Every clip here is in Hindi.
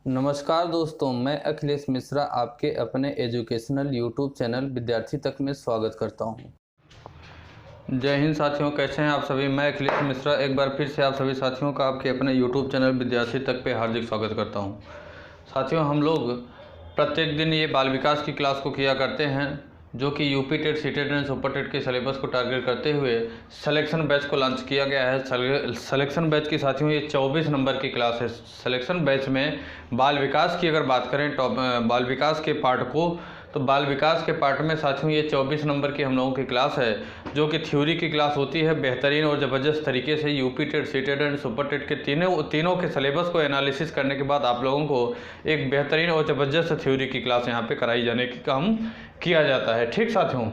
नमस्कार दोस्तों, मैं अखिलेश मिश्रा आपके अपने एजुकेशनल यूट्यूब चैनल विद्यार्थी तक में स्वागत करता हूं। जय हिंद साथियों, कैसे हैं आप सभी। मैं अखिलेश मिश्रा एक बार फिर से आप सभी साथियों का आपके अपने यूट्यूब चैनल विद्यार्थी तक पे हार्दिक स्वागत करता हूं। साथियों, हम लोग प्रत्येक दिन ये बाल विकास की क्लास को किया करते हैं, जो कि UP TET, C TET and super TET के सिलेबस को टारगेट करते हुए सिलेक्शन बैच को लॉन्च किया गया है। सिलेक्शन बैच की साथियों ये 24 नंबर की क्लास है। सिलेक्शन बैच में बाल विकास की अगर बात करें बाल विकास के पार्ट को, तो बाल विकास के पार्ट में साथियों ये 24 नंबर की हम लोगों की क्लास है, जो कि थ्योरी की क्लास होती है। बेहतरीन और ज़बरदस्त तरीके से UP TET, C TET and super TET के तीनों के सिलेबस को एनालिसिस करने के बाद आप लोगों को एक बेहतरीन और ज़बरदस्त थ्योरी की क्लास यहाँ पे कराई जाने की काम किया जाता है। ठीक साथियों,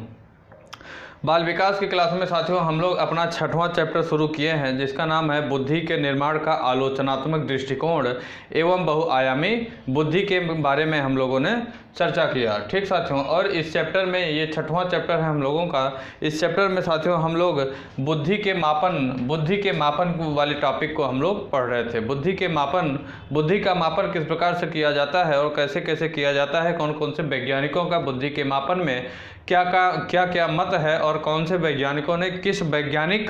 बाल विकास की क्लास में साथियों हम लोग अपना 6वां चैप्टर शुरू किए हैं, जिसका नाम है बुद्धि के निर्माण का आलोचनात्मक दृष्टिकोण एवं बहुआयामी बुद्धि के बारे में हम लोगों ने चर्चा किया। ठीक साथियों, और इस चैप्टर में ये 6वां चैप्टर है हम लोगों का। इस चैप्टर में साथियों हम लोग बुद्धि के मापन वाले टॉपिक को हम लोग पढ़ रहे थे। बुद्धि का मापन किस प्रकार से किया जाता है और कैसे कैसे किया जाता है, कौन कौन से वैज्ञानिकों का बुद्धि के मापन में क्या क्या मत है, और कौन से वैज्ञानिकों ने किस वैज्ञानिक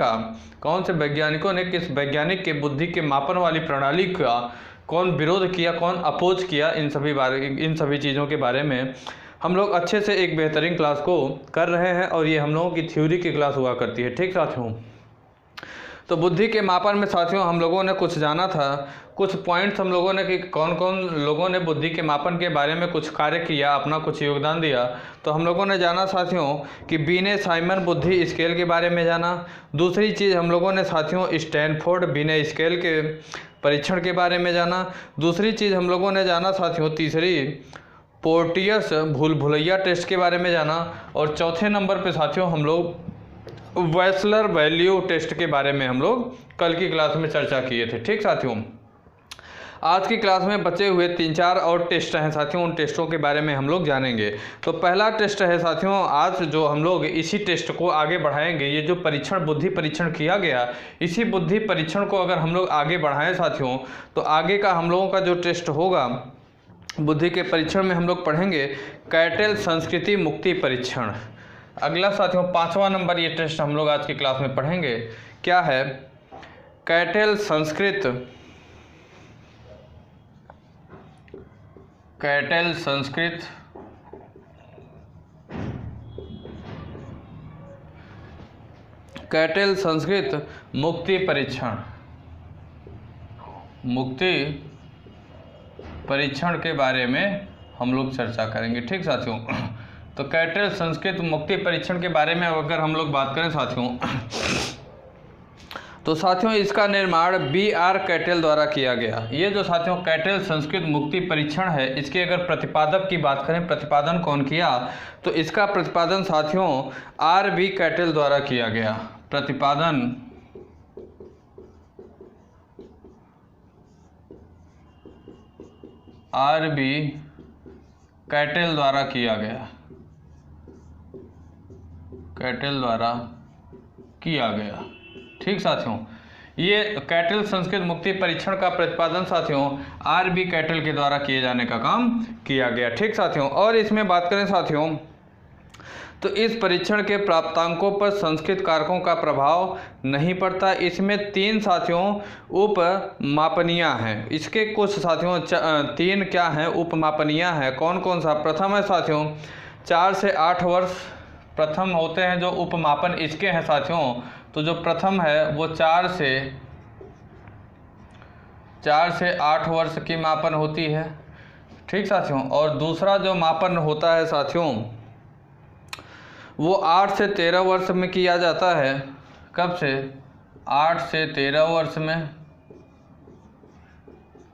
के बुद्धि के मापन वाली प्रणाली का कौन विरोध किया, कौन अपोज किया, इन सभी चीज़ों के बारे में हम लोग अच्छे से एक बेहतरीन क्लास को कर रहे हैं, और ये हम लोगों की थ्योरी की क्लास हुआ करती है। ठीक साथियों, तो बुद्धि के मापन में साथियों हम लोगों ने कुछ जाना था, कुछ पॉइंट्स हम लोगों ने कि कौन कौन लोगों ने बुद्धि के मापन के बारे में कुछ कार्य किया, अपना कुछ योगदान दिया। तो हम लोगों ने जाना साथियों कि बीने साइमन बुद्धि स्केल के बारे में जाना। दूसरी चीज़ हम लोगों ने साथियों स्टैनफोर्ड बीने स्केल के परीक्षण के बारे में जाना। दूसरी चीज़ हम लोगों ने जाना साथियों, तीसरी पोर्टियस भूल-भुलैया टेस्ट के बारे में जाना। और चौथे नंबर पे साथियों हम लोग वेस्लर वैल्यू टेस्ट के बारे में हम लोग कल की क्लास में चर्चा किए थे। ठीक साथियों, आज की क्लास में बचे हुए 3-4 और टेस्ट हैं साथियों, उन टेस्टों के बारे में हम लोग जानेंगे। तो पहला टेस्ट है साथियों, आज जो हम लोग इसी टेस्ट को आगे बढ़ाएंगे। ये जो बुद्धि परीक्षण किया गया, इसी बुद्धि परीक्षण को अगर हम लोग आगे बढ़ाएं साथियों, तो आगे का हम लोगों का जो टेस्ट होगा बुद्धि के परीक्षण में हम लोग पढ़ेंगे कैटेल संस्कृति मुक्ति परीक्षण। अगला साथियों 5वां नंबर ये टेस्ट हम लोग आज की क्लास में पढ़ेंगे। क्या है? कैटेल संस्कृत मुक्ति परीक्षण के बारे में हम लोग चर्चा करेंगे। ठीक साथियों, तो कैटेल संस्कृत मुक्ति परीक्षण के बारे में अगर हम लोग बात करें साथियों, तो साथियों इसका निर्माण B.R. कैटेल द्वारा किया गया। ये जो साथियों कैटेल संस्कृत मुक्ति परीक्षण है, इसके अगर प्रतिपादक की बात करें, प्रतिपादन कौन किया, तो इसका प्रतिपादन साथियों R.B. कैटेल द्वारा किया गया। प्रतिपादन R.B. कैटेल द्वारा किया गया। ठीक साथियों, ये कैटेल संस्कृत मुक्ति परीक्षण का प्रतिपादन साथियों R.B. कैटेल के द्वारा किए जाने का काम किया गया। ठीक साथियों, और इसमें बात करें साथियों, तो इस परीक्षण के प्राप्तांकों पर संस्कृत कारकों का प्रभाव नहीं पड़ता। इसमें 3 साथियों उप मापनियाँ हैं। इसके कुछ साथियों 3 क्या हैं? उप मापनियाँ हैं। कौन कौन सा? प्रथम है साथियों 4 से 8 वर्ष प्रथम होते हैं जो उपमापन इसके हैं साथियों। तो जो प्रथम है वो 4 से 8 वर्ष की मापन होती है। ठीक साथियों, और दूसरा जो मापन होता है साथियों वो 8 से 13 वर्ष में किया जाता है। कब से? 8 से 13 वर्ष में।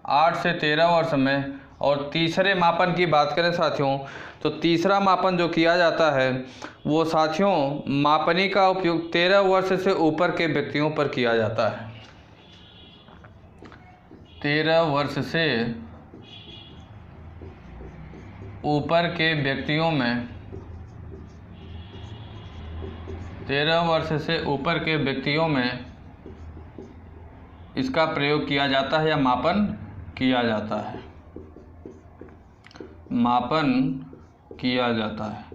8 से 13 वर्ष में। और तीसरे मापन की बात करें साथियों, तो तीसरा मापन जो किया जाता है वो साथियों मापनी का उपयोग 13 वर्ष से ऊपर के व्यक्तियों पर किया जाता है। 13 वर्ष से ऊपर के व्यक्तियों में 13 वर्ष से ऊपर के व्यक्तियों में इसका प्रयोग किया जाता है या मापन किया जाता है। मापन किया जाता है।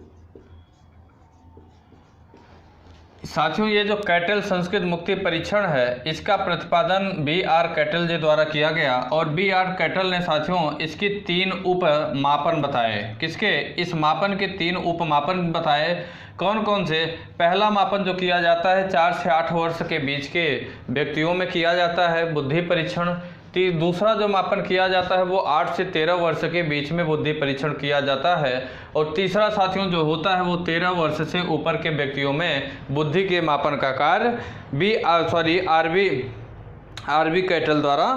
साथियों, ये जो कैटल संस्कृत मुक्ति परीक्षण है, इसका प्रतिपादन B.R. कैटल जी द्वारा किया गया और B.R. कैटल ने साथियों इसकी 3 उप मापन बताए। किसके? इस मापन के 3 उप मापन बताए। कौन कौन से? पहला मापन जो किया जाता है 4 से 8 वर्ष के बीच के व्यक्तियों में किया जाता है बुद्धि परीक्षण। दूसरा जो मापन किया जाता है वो 8 से 13 वर्ष के बीच में बुद्धि परीक्षण किया जाता है। और तीसरा साथियों जो होता है वो 13 वर्ष से ऊपर के व्यक्तियों में बुद्धि के मापन का कार्य आर बी कैटल द्वारा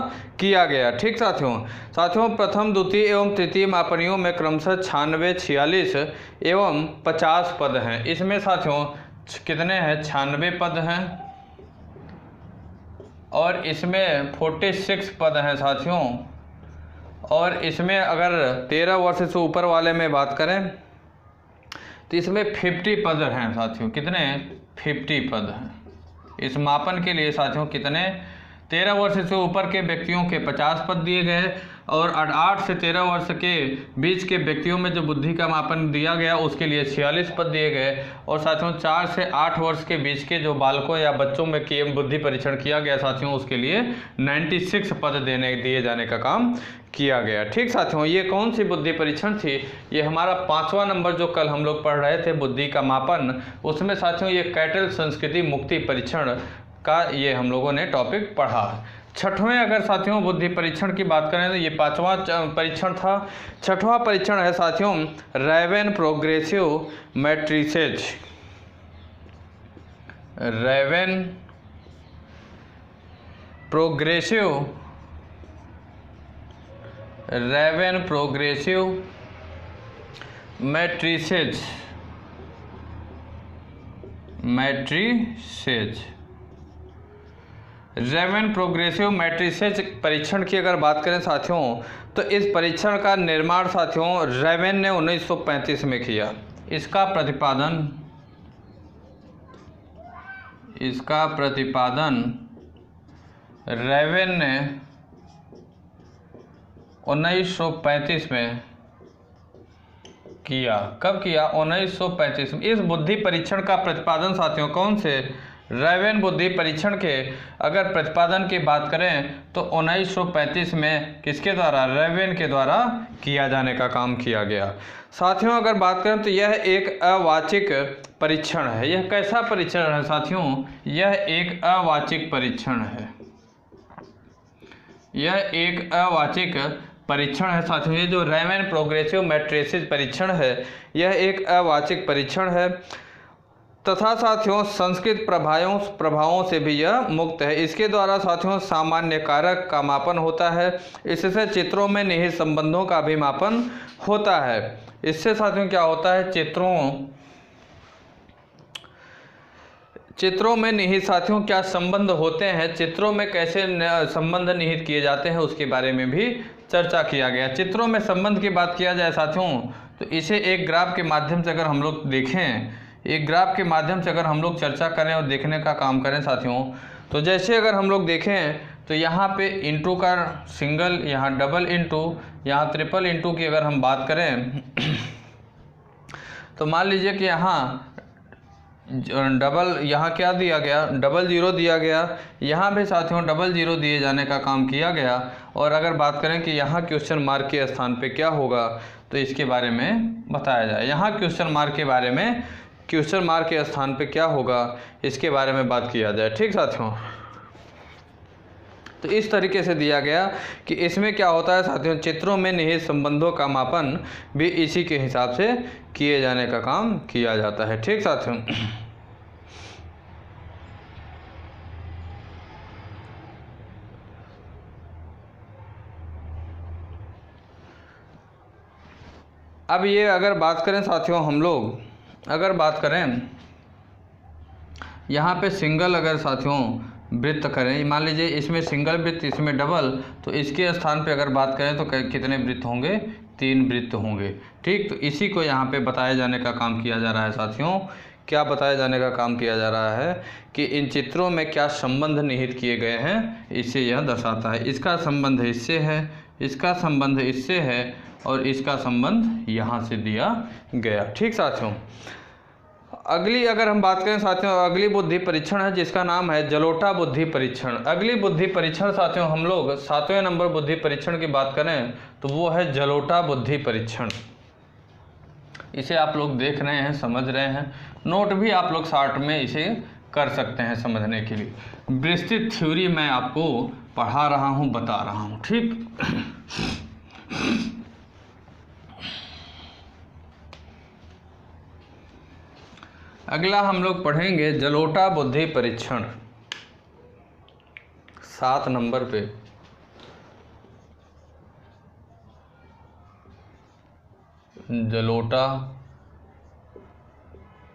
किया गया। ठीक साथियों, प्रथम, द्वितीय एवं तृतीय मापनियों में क्रमशः 96, 46 एवं 50 पद हैं। इसमें साथियों कितने हैं? 96 पद हैं और इसमें 46 पद हैं साथियों। और इसमें अगर 13 वर्ष से ऊपर वाले में बात करें तो इसमें 50 पद हैं साथियों। कितने? 50 पद हैं। इस मापन के लिए साथियों कितने? 13 वर्ष से ऊपर के व्यक्तियों के 50 पद दिए गए और 8 से 13 वर्ष के बीच के व्यक्तियों में जो बुद्धि का मापन दिया गया उसके लिए 46 पद दिए गए। और साथियों 4 से 8 वर्ष के बीच के जो बालकों या बच्चों में बुद्धि परीक्षण किया गया साथियों उसके लिए 96 पद दिए जाने का काम किया गया। ठीक साथियों, ये कौन सी बुद्धि परीक्षण थी? ये हमारा 5वां नंबर जो कल हम लोग पढ़ रहे थे बुद्धि का मापन, उसमें साथियों ये कैटल संस्कृति मुक्ति परीक्षण का ये हम लोगों ने टॉपिक पढ़ा। 6वें अगर साथियों बुद्धि परीक्षण की बात करें तो ये 5वां परीक्षण था। 6वां परीक्षण है साथियों Raven progressive matrices. Raven progressive matrices. Raven progressive matrices परीक्षण की अगर बात करें साथियों तो इस परीक्षण का निर्माण साथियों रैवेन ने 1935 में किया। इसका प्रतिपादन रैवेन ने 1935 में किया। कब किया? 1935 में। इस बुद्धि परीक्षण का प्रतिपादन साथियों कौन से? रैवेन बुद्धि परीक्षण के अगर प्रतिपादन की बात करें तो 1935 में किसके द्वारा? रैवेन के द्वारा किया जाने का काम किया गया। साथियों अगर बात करें तो यह एक अवाचिक परीक्षण है। यह कैसा परीक्षण है साथियों? यह एक अवाचिक परीक्षण है। यह एक अवाचिक परीक्षण है साथियों। ये जो रैवेन प्रोग्रेसिव मैट्रिसेज परीक्षण है यह एक अवाचिक परीक्षण है तथा साथियों संस्कृत प्रभावों से भी यह मुक्त है। इसके द्वारा साथियों सामान्य कारक का मापन होता है। इससे चित्रों में निहित संबंधों का भी मापन होता है। इससे साथियों क्या होता है? चित्रों में निहित साथियों क्या संबंध होते हैं, चित्रों में कैसे संबंध निहित किए जाते हैं उसके बारे में भी चर्चा किया गया। चित्रों में संबंध की बात किया जाए साथियों तो इसे एक ग्राफ के माध्यम से अगर हम लोग देखें, एक ग्राफ के माध्यम से अगर हम लोग चर्चा करें और देखने का काम करें साथियों तो जैसे अगर हम लोग देखें तो यहाँ पे इंटू का सिंगल, यहाँ डबल इंटू, यहाँ ट्रिपल इंटू की अगर हम बात करें तो मान लीजिए कि यहाँ डबल, यहाँ क्या दिया गया? डबल जीरो दिया गया। यहाँ भी साथियों डबल जीरो दिए जाने का काम किया गया। और अगर बात करें कि यहाँ क्वेश्चन मार्क के स्थान पे क्या होगा तो इसके बारे में बताया जाए। यहाँ क्वेश्चन मार्क के बारे में, क्वेश्चन मार्क के स्थान पे क्या होगा इसके बारे में बात किया जाए। ठीक साथियों, तो इस तरीके से दिया गया कि इसमें क्या होता है साथियों चित्रों में निहित संबंधों का मापन भी इसी के हिसाब से किए जाने का काम किया जाता है। ठीक साथियों, अब ये अगर बात करें साथियों हम लोग अगर बात करें यहाँ पे सिंगल अगर साथियों वृत्त करें, मान लीजिए इसमें सिंगल वृत्त इसमें डबल, तो इसके स्थान पे अगर बात करें तो कितने वृत्त होंगे? 3 वृत्त होंगे। ठीक, तो इसी को यहाँ पे बताया जाने का काम किया जा रहा है साथियों। क्या बताया जाने का काम किया जा रहा है कि इन चित्रों में क्या संबंध निहित किए गए हैं इसे यह दर्शाता है। इसका संबंध इससे है, इसका संबंध इससे है और इसका संबंध यहाँ से दिया गया। ठीक साथियों, अगली अगर हम बात करें साथियों, अगली बुद्धि परीक्षण है जिसका नाम है जलोटा बुद्धि परीक्षण। अगली बुद्धि परीक्षण साथियों, हम लोग 7वें नंबर बुद्धि परीक्षण की बात करें तो वो है जलोटा बुद्धि परीक्षण। इसे आप लोग देख रहे हैं, समझ रहे हैं, नोट भी आप लोग शॉर्ट में इसे कर सकते हैं समझने के लिए। विस्तृत थ्योरी मैं आपको पढ़ा रहा हूँ, बता रहा हूँ। ठीक, अगला हम लोग पढ़ेंगे जलोटा बुद्धि परीक्षण 7 नंबर पे। जलोटा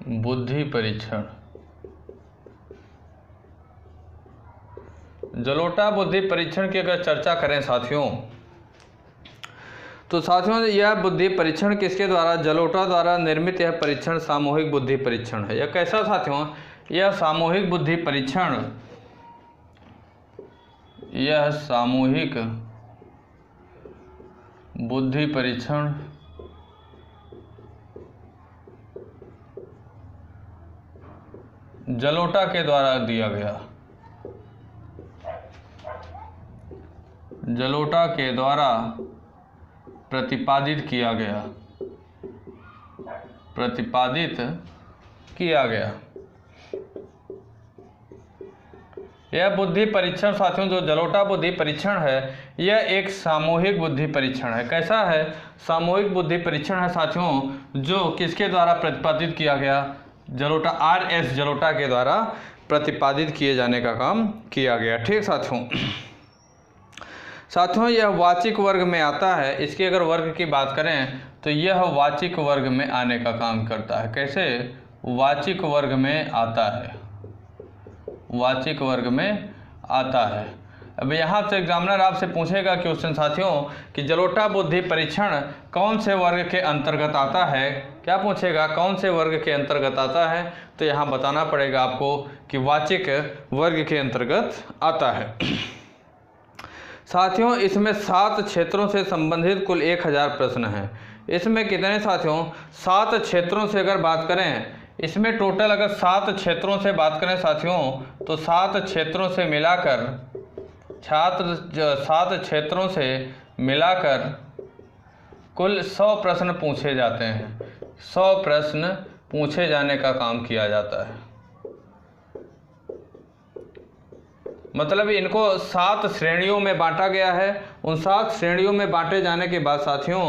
बुद्धि परीक्षण। जलोटा बुद्धि परीक्षण की अगर चर्चा करें साथियों, तो साथियों यह बुद्धि परीक्षण किसके द्वारा, जलोटा द्वारा निर्मित यह परीक्षण सामूहिक बुद्धि परीक्षण है। यह कैसा साथियों, यह सामूहिक बुद्धि परीक्षण, यह सामूहिक बुद्धि परीक्षण जलोटा के द्वारा दिया गया, जलोटा के द्वारा प्रतिपादित किया गया, प्रतिपादित किया गया। यह बुद्धि परीक्षण साथियों, जो जलोटा बुद्धि परीक्षण है, यह एक सामूहिक बुद्धि परीक्षण है। कैसा है, सामूहिक बुद्धि परीक्षण है साथियों, जो किसके द्वारा प्रतिपादित किया गया, जलोटा आर.एस. जलोटा के द्वारा प्रतिपादित किए जाने का काम किया गया। ठीक साथियों, साथियों यह वाचिक वर्ग में आता है। इसके अगर वर्ग की बात करें तो यह वाचिक वर्ग में आने का काम करता है। कैसे, वाचिक वर्ग में आता है, वाचिक वर्ग में आता है। अब यहाँ से एग्जामिनर आपसे पूछेगा क्वेश्चन साथियों कि जलोटा बुद्धि परीक्षण कौन से वर्ग के अंतर्गत आता है, क्या पूछेगा, कौन से वर्ग के अंतर्गत आता है, तो यहाँ बताना पड़ेगा आपको कि वाचिक वर्ग के अंतर्गत आता है। साथियों इसमें 7 क्षेत्रों से संबंधित कुल 1000 प्रश्न हैं। इसमें कितने साथियों, 7 क्षेत्रों से अगर बात करें, इसमें टोटल अगर 7 क्षेत्रों से बात करें साथियों, तो 7 क्षेत्रों से मिलाकर 7 क्षेत्रों से मिलाकर कुल 100 प्रश्न पूछे जाते हैं। 100 प्रश्न पूछे जाने का काम किया जाता है। मतलब इनको 7 श्रेणियों में बांटा गया है। उन 7 श्रेणियों में बांटे जाने के बाद साथियों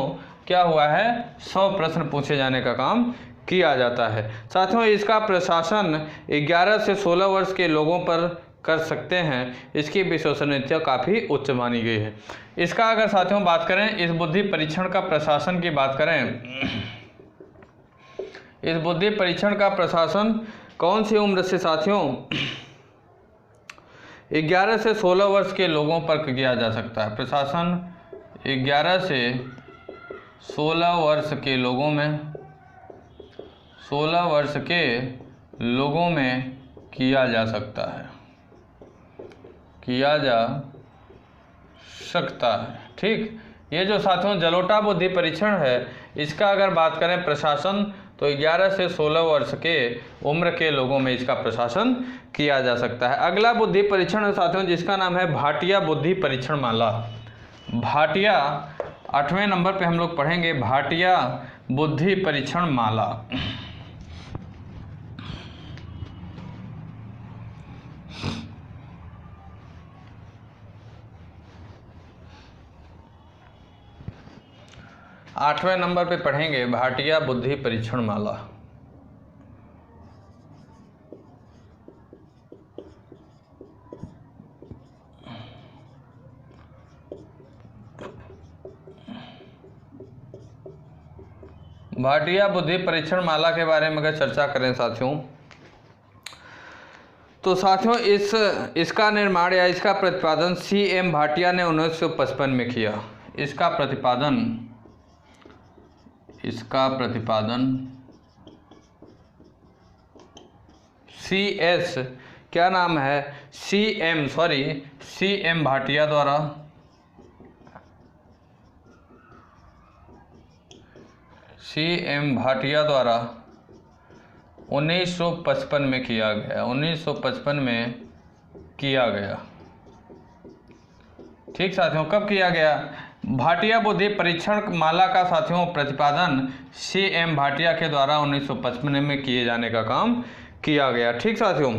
क्या हुआ है, 100 प्रश्न पूछे जाने का काम किया जाता है। साथियों इसका प्रशासन 11 से 16 वर्ष के लोगों पर कर सकते हैं। इसकी विश्वसनीयता काफ़ी उच्च मानी गई है। इसका अगर साथियों बात करें, इस बुद्धि परीक्षण का प्रशासन की बात करें, इस बुद्धि परीक्षण का प्रशासन कौन सी उम्र से साथियों, 11 से 16 वर्ष के लोगों पर किया जा सकता है। प्रशासन 11 से 16 वर्ष के लोगों में, 16 वर्ष के लोगों में किया जा सकता है, किया जा सकता है। ठीक, ये जो साथियों जलोटा बुद्धि परीक्षण है, इसका अगर बात करें प्रशासन, तो 11 से 16 वर्ष के उम्र के लोगों में इसका प्रशासन किया जा सकता है। अगला बुद्धि परीक्षण है साथियों जिसका नाम है भाटिया बुद्धि परीक्षण माला। भाटिया 8वें नंबर पे हम लोग पढ़ेंगे भाटिया बुद्धि परीक्षण माला। आठवें नंबर पे पढ़ेंगे भाटिया बुद्धि परीक्षण माला। भाटिया बुद्धि परीक्षण माला के बारे में अगर चर्चा करें साथियों, तो साथियों इसका निर्माण या इसका प्रतिपादन C.M. भाटिया ने 1955 में किया। इसका प्रतिपादन C.S. क्या नाम है, C.M. भाटिया द्वारा C.M. भाटिया द्वारा 1955 में किया गया। 1955 में किया गया। ठीक साथियों, कब किया गया? भाटिया बुद्धि परीक्षण माला का साथियों प्रतिपादन C.M. भाटिया के द्वारा 1955 में किए जाने का काम किया गया। ठीक साथियों,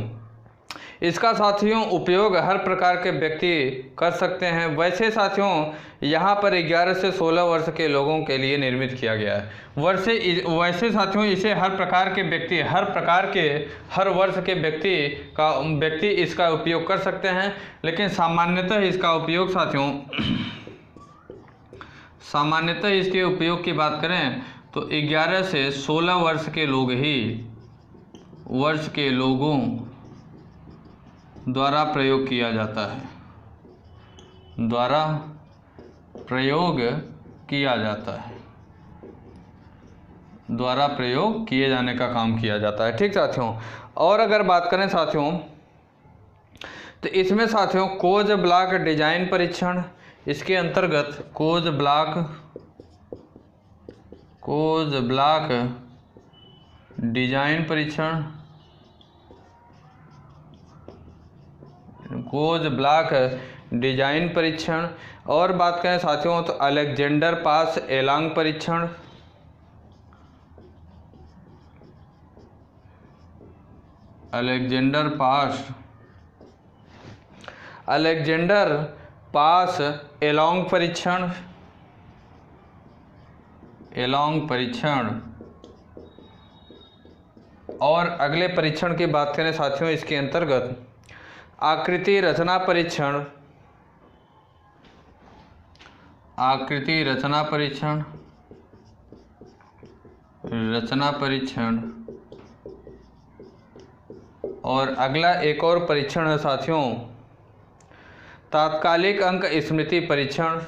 इसका साथियों उपयोग हर प्रकार के व्यक्ति कर सकते हैं। वैसे साथियों यहाँ पर 11 से 16 वर्ष के लोगों के लिए निर्मित किया गया है। वैसे साथियों इसे हर प्रकार के व्यक्ति, हर वर्ष के व्यक्ति इसका उपयोग कर सकते हैं। लेकिन सामान्यतः इसके उपयोग की बात करें तो 11 से 16 वर्ष के लोगों द्वारा प्रयोग किया जाता है, प्रयोग किए जाने का काम किया जाता है। ठीक साथियों, और अगर बात करें साथियों तो इसमें साथियों कोज ब्लॉक डिजाइन परीक्षण, इसके अंतर्गत कोज ब्लॉक डिजाइन परीक्षण, कोज ब्लॉक डिजाइन परीक्षण, और बात करें साथियों तो अलेक्जेंडर पास एलांग परीक्षण, अलेक्जेंडर पास एलांग परीक्षण, और अगले परीक्षण की बात करें साथियों इसके अंतर्गत आकृति रचना परीक्षण, और अगला एक और परीक्षण है साथियों तात्कालिक अंक स्मृति परीक्षण,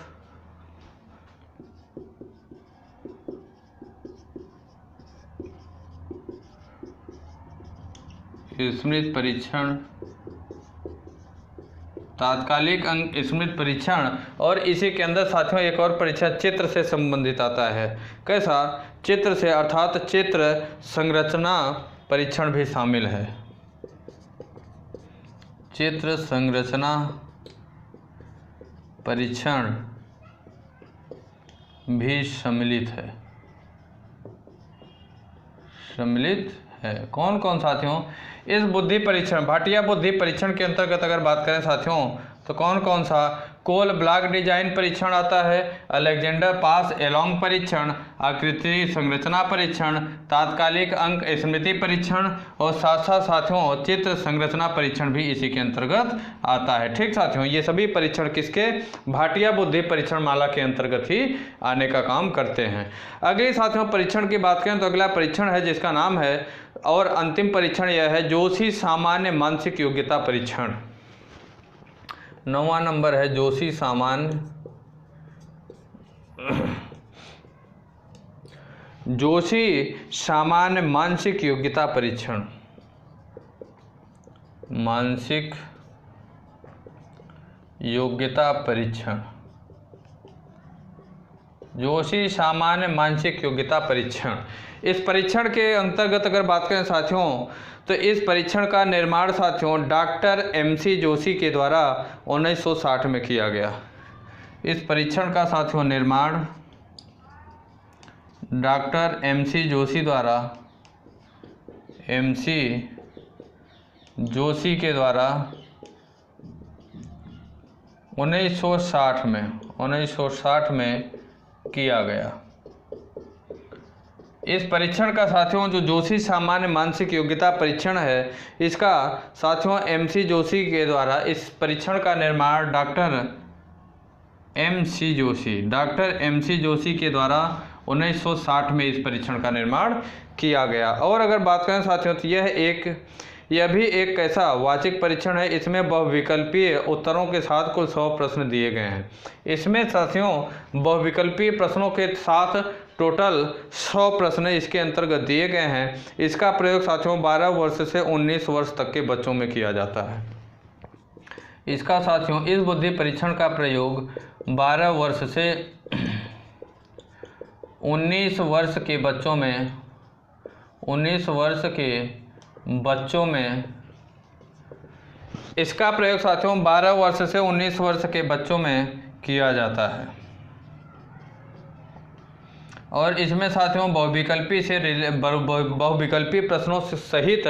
तात्कालिक अंक स्मृति परीक्षण। और इसी के अंदर साथियों एक और परीक्षा चित्र से संबंधित आता है। कैसा? चित्र से, अर्थात चित्र संरचना परीक्षण भी शामिल है। चित्र संरचना परीक्षण भी सम्मिलित है। कौन कौन साथियों? इस बुद्धि परीक्षण, भाटिया बुद्धि परीक्षण के अंतर्गत अगर बात करें साथियों तो कौन कौन सा? कोल ब्लॉक डिजाइन परीक्षण आता है, अलेक्जेंडर पास एलोंग परीक्षण, आकृति संरचना परीक्षण, तात्कालिक अंक स्मृति परीक्षण, और साथ साथ साथियों चित्र संरचना परीक्षण भी इसी के अंतर्गत आता है। ठीक साथियों, ये सभी परीक्षण किसके? भाटिया बुद्धि परीक्षण माला के अंतर्गत ही आने का काम करते हैं। अगली साथियों परीक्षण की बात करें तो अगला परीक्षण है जिसका नाम है, और अंतिम परीक्षण यह है जोशी सामान्य मानसिक योग्यता परीक्षण। 9वां नंबर है जोशी सामान्य मानसिक योग्यता परीक्षण। मानसिक योग्यता परीक्षण, जोशी सामान्य मानसिक योग्यता परीक्षण। इस परीक्षण के अंतर्गत अगर बात करें साथियों तो इस परीक्षण का निर्माण साथियों डॉक्टर MC जोशी के द्वारा 1960 में किया गया। इस परीक्षण का साथियों निर्माण डॉक्टर MC जोशी द्वारा 1960 में किया गया। इस परीक्षण का साथियों जो जोशी सामान्य मानसिक योग्यता परीक्षण है, इसका साथियों MC जोशी के द्वारा इस परीक्षण का निर्माण डॉक्टर MC जोशी के द्वारा 1960 में इस परीक्षण का निर्माण किया गया। और अगर बात करें साथियों तो यह भी एक कैसा वाचिक परीक्षण है। इसमें बहुविकल्पीय उत्तरों के साथ कुल 100 प्रश्न दिए गए हैं। इसमें साथियों बहुविकल्पीय प्रश्नों के साथ टोटल 100 प्रश्न इसके अंतर्गत दिए गए हैं। इसका प्रयोग साथियों 12 वर्ष से 19 वर्ष तक के बच्चों में किया जाता है। इसका साथियों इस बुद्धि परीक्षण का प्रयोग 12 वर्ष से 19 वर्ष के बच्चों में 19 वर्ष के बच्चों में इसका प्रयोग साथियों 12 वर्ष से 19 वर्ष के बच्चों में किया जाता है और इसमें साथियों बहुविकल्पी प्रश्नों से सहित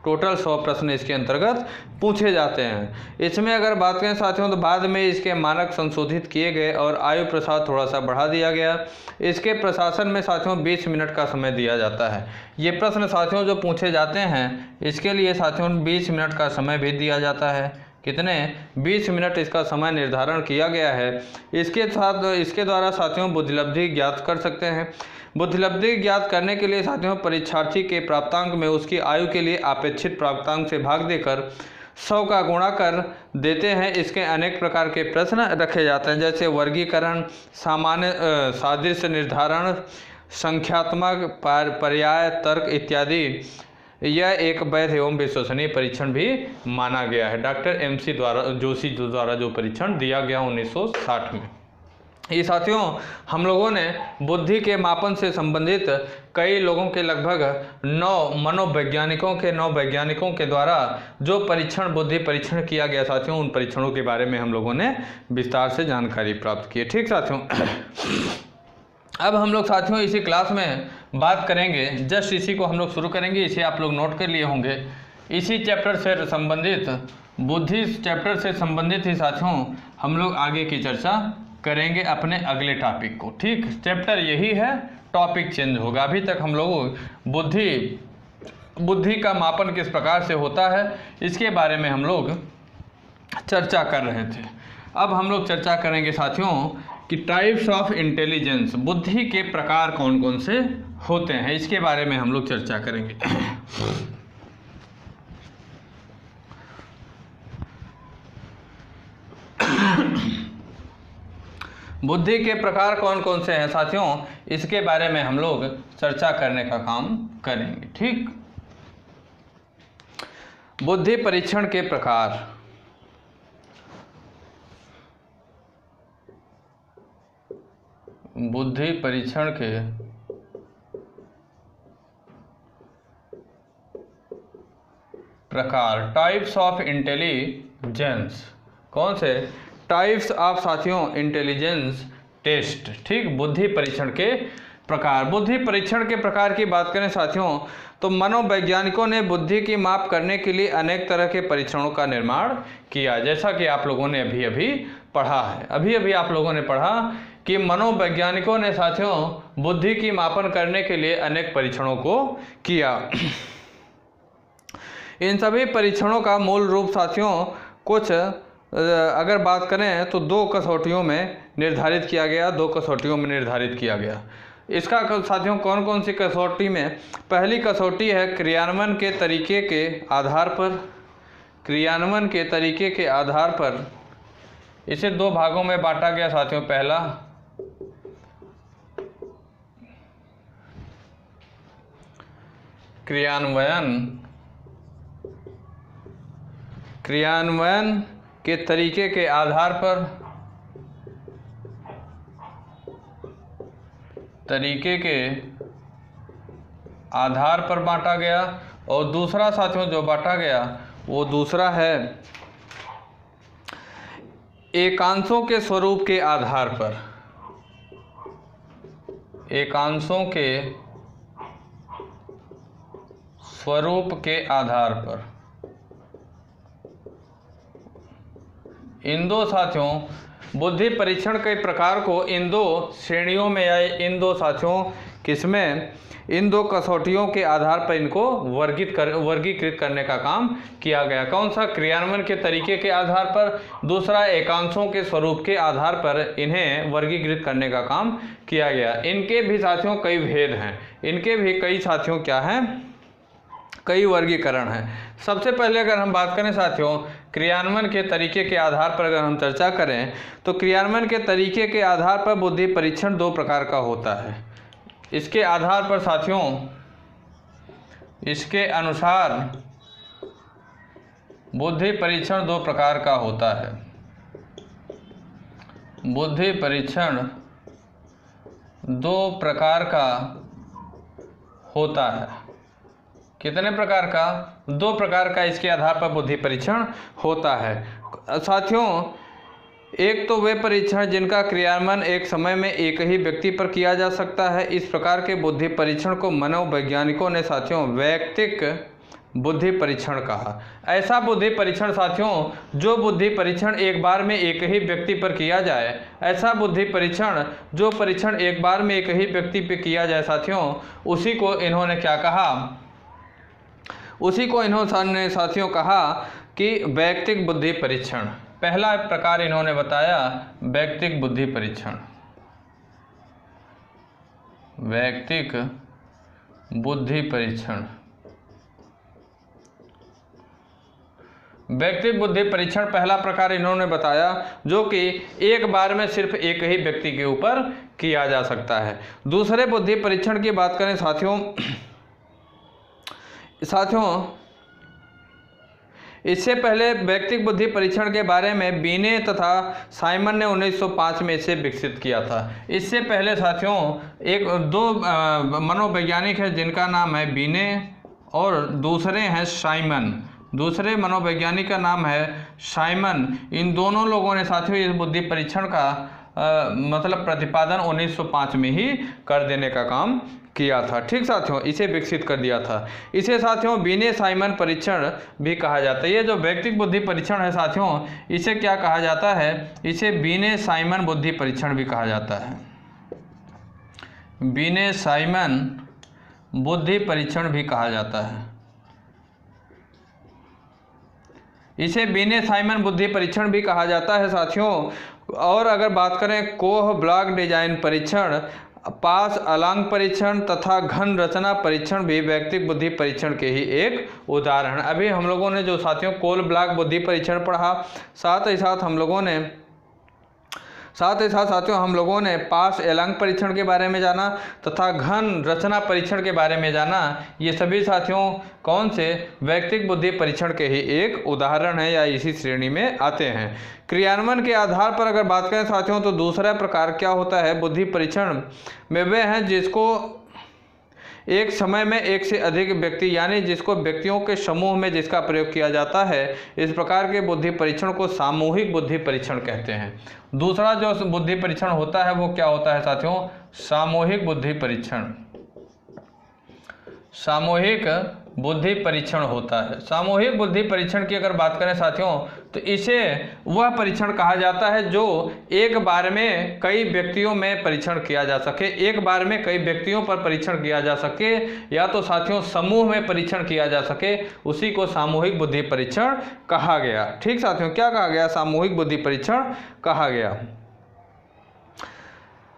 टोटल 100 प्रश्न इसके अंतर्गत पूछे जाते हैं। इसमें अगर बात करें साथियों तो बाद में इसके मानक संशोधित किए गए और आयु प्रसार थोड़ा सा बढ़ा दिया गया। इसके प्रशासन में साथियों 20 मिनट का समय दिया जाता है। ये प्रश्न साथियों जो पूछे जाते हैं इसके लिए साथियों 20 मिनट का समय भी दिया जाता है। कितने 20 मिनट इसका समय निर्धारण किया गया है। इसके द्वारा साथियों बुद्धिलब्धि ज्ञात कर सकते हैं। बुद्धिलब्धि ज्ञात करने के लिए साथियों परीक्षार्थी के प्राप्तांक में उसकी आयु के लिए अपेक्षित प्राप्तांक से भाग देकर 100 का गुणा कर देते हैं। इसके अनेक प्रकार के प्रश्न रखे जाते हैं जैसे वर्गीकरण, सामान्य सादृश्य निर्धारण, संख्यात्मक, पर्याय, तर्क इत्यादि। यह एक वैध एवं विश्वसनीय परीक्षण भी माना गया है। डॉक्टर MC जोशी द्वारा जो परीक्षण दिया गया 1960 में। ये साथियों हम लोगों ने बुद्धि के मापन से संबंधित कई लोगों के लगभग 9 वैज्ञानिकों के द्वारा जो बुद्धि परीक्षण किया गया साथियों, उन परीक्षणों के बारे में हम लोगों ने विस्तार से जानकारी प्राप्त की है। ठीक साथियों, अब हम लोग साथियों इसी क्लास में बात करेंगे, जस्ट इसी को हम लोग शुरू करेंगे। इसे आप लोग नोट कर लिए होंगे। इसी चैप्टर से संबंधित बुद्धि चैप्टर से संबंधित ही साथियों हम लोग आगे की चर्चा करेंगे अपने अगले टॉपिक को। ठीक, चैप्टर यही है, टॉपिक चेंज होगा। अभी तक हम लोग बुद्धि का मापन किस प्रकार से होता है इसके बारे में हम लोग चर्चा कर रहे थे। अब हम लोग चर्चा करेंगे साथियों कि टाइप्स ऑफ इंटेलिजेंस, बुद्धि के प्रकार कौन कौन से होते हैं, इसके बारे में हम लोग चर्चा करेंगे। बुद्धि के प्रकार कौन कौन से हैं साथियों, इसके बारे में हम लोग चर्चा करने का काम करेंगे। ठीक, बुद्धि परीक्षण के प्रकार। बुद्धि परीक्षण के प्रकार, टाइप्स ऑफ इंटेलिजेंस। कौन से टाइप्स ऑफ साथियों इंटेलिजेंस टेस्ट। ठीक, बुद्धि परीक्षण के प्रकार। बुद्धि परीक्षण के प्रकार की बात करें साथियों तो मनोवैज्ञानिकों ने बुद्धि की माप करने के लिए अनेक तरह के परीक्षणों का निर्माण किया। जैसा कि आप लोगों ने अभी पढ़ा है, अभी आप लोगों ने पढ़ा कि मनोवैज्ञानिकों ने साथियों बुद्धि की मापन करने के लिए अनेक परीक्षणों को किया। इन सभी परीक्षणों का मूल रूप साथियों कुछ अगर बात करें तो 2 कसौटियों में निर्धारित किया गया। इसका साथियों कौन कौन सी कसौटी में, पहली कसौटी है क्रियान्वयन के तरीके के आधार पर इसे 2 भागों में बांटा गया साथियों। पहला क्रियान्वयन के तरीके के आधार पर बांटा गया और दूसरा साथियों जो बांटा गया वो दूसरा है एकांशों के स्वरूप के आधार पर। इन 2 साथियों बुद्धि परीक्षण के प्रकार को इन 2 श्रेणियों में या इन 2 साथियों किसमें, इन 2 कसौटियों के आधार पर इनको वर्गीकृत करने का काम किया गया। कौन सा, क्रियान्वयन के तरीके के आधार पर, दूसरा एकांशों के स्वरूप के आधार पर इन्हें वर्गीकृत करने का काम किया गया। इनके भी साथियों कई भेद हैं, इनके भी कई साथियों क्या हैं, कई वर्गीकरण हैं। सबसे पहले अगर हम बात करें साथियों क्रियान्वयन के तरीके के आधार पर अगर हम चर्चा करें तो क्रियान्वयन के तरीके के आधार पर बुद्धि परीक्षण 2 प्रकार का होता है। इसके आधार पर साथियों, इसके अनुसार बुद्धि परीक्षण 2 प्रकार का होता है। बुद्धि परीक्षण दो प्रकार का होता है। कितने प्रकार का? दो प्रकार का इसके आधार पर बुद्धि परीक्षण होता है साथियों। एक तो वे परीक्षण जिनका क्रियान्वयन एक समय में एक ही व्यक्ति पर किया जा सकता है। इस प्रकार के बुद्धि परीक्षण को मनोवैज्ञानिकों ने साथियों वैयक्तिक बुद्धि परीक्षण कहा। ऐसा बुद्धि परीक्षण साथियों जो बुद्धि परीक्षण एक बार में एक ही व्यक्ति पर किया जाए, ऐसा बुद्धि परीक्षण जो परीक्षण एक बार में एक ही व्यक्ति पर किया जाए साथियों, उसी को इन्होंने क्या कहा? उसी को इन्होंने साथियों कहा कि वैयक्तिक बुद्धि परीक्षण। पहला प्रकार इन्होंने बताया वैयक्तिक बुद्धि परीक्षण। वैयक्तिक बुद्धि परीक्षण। वैयक्तिक बुद्धि परीक्षण पहला प्रकार इन्होंने बताया जो कि एक बार में सिर्फ एक ही व्यक्ति के ऊपर किया जा सकता है। दूसरे बुद्धि परीक्षण की बात करें साथियों इससे पहले वैयक्तिक बुद्धि परीक्षण के बारे में बीने तथा साइमन ने 1905 में इसे विकसित किया था। इससे पहले साथियों दो मनोवैज्ञानिक हैं जिनका नाम है बीने और दूसरे हैं साइमन। दूसरे मनोवैज्ञानिक का नाम है साइमन। इन दोनों लोगों ने साथियों इस बुद्धि परीक्षण का मतलब प्रतिपादन 1905 में ही कर देने का काम किया था। ठीक साथियों, इसे विकसित कर दिया था। इसे साथियों बीने साइमन परीक्षण भी कहा जाता है। ये जो वैयक्तिक बुद्धि परीक्षण है साथियों, इसे क्या कहा जाता है? इसे बीने साइमन बुद्धि परीक्षण भी कहा जाता है। बीने साइमन बुद्धि परीक्षण भी कहा जाता है। इसे बीने साइमन बुद्धि परीक्षण भी कहा जाता है साथियों। और अगर बात करें कोह ब्लॉक डिजाइन परीक्षण, पास अलांग परीक्षण तथा घन रचना परीक्षण भी वैयक्तिक बुद्धि परीक्षण के ही एक उदाहरण। अभी हम लोगों ने जो साथियों कोल ब्लॉक बुद्धि परीक्षण पढ़ा, साथ ही साथ साथियों हम लोगों ने पास एलांग परीक्षण के बारे में जाना तथा घन रचना परीक्षण के बारे में जाना। ये सभी साथियों कौन से? वैयक्तिक बुद्धि परीक्षण के ही एक उदाहरण है या इसी श्रेणी में आते हैं। क्रियान्वयन के आधार पर अगर बात करें साथियों तो दूसरा प्रकार क्या होता है बुद्धि परीक्षण में? वे हैं जिसको एक समय में एक से अधिक व्यक्ति यानी जिसको व्यक्तियों के समूह में जिसका प्रयोग किया जाता है, इस प्रकार के बुद्धि परीक्षण को सामूहिक बुद्धि परीक्षण कहते हैं। दूसरा जो बुद्धि परीक्षण होता है वो क्या होता है साथियों? सामूहिक बुद्धि परीक्षण। सामूहिक बुद्धि परीक्षण होता है। सामूहिक बुद्धि परीक्षण की अगर बात करें साथियों तो इसे वह परीक्षण कहा जाता है जो एक बार में कई व्यक्तियों में परीक्षण किया जा सके, एक बार में कई व्यक्तियों पर परीक्षण किया जा सके या तो साथियों समूह में परीक्षण किया जा सके, उसी को सामूहिक बुद्धि परीक्षण कहा गया। ठीक साथियों, क्या कहा गया? सामूहिक बुद्धि परीक्षण कहा गया।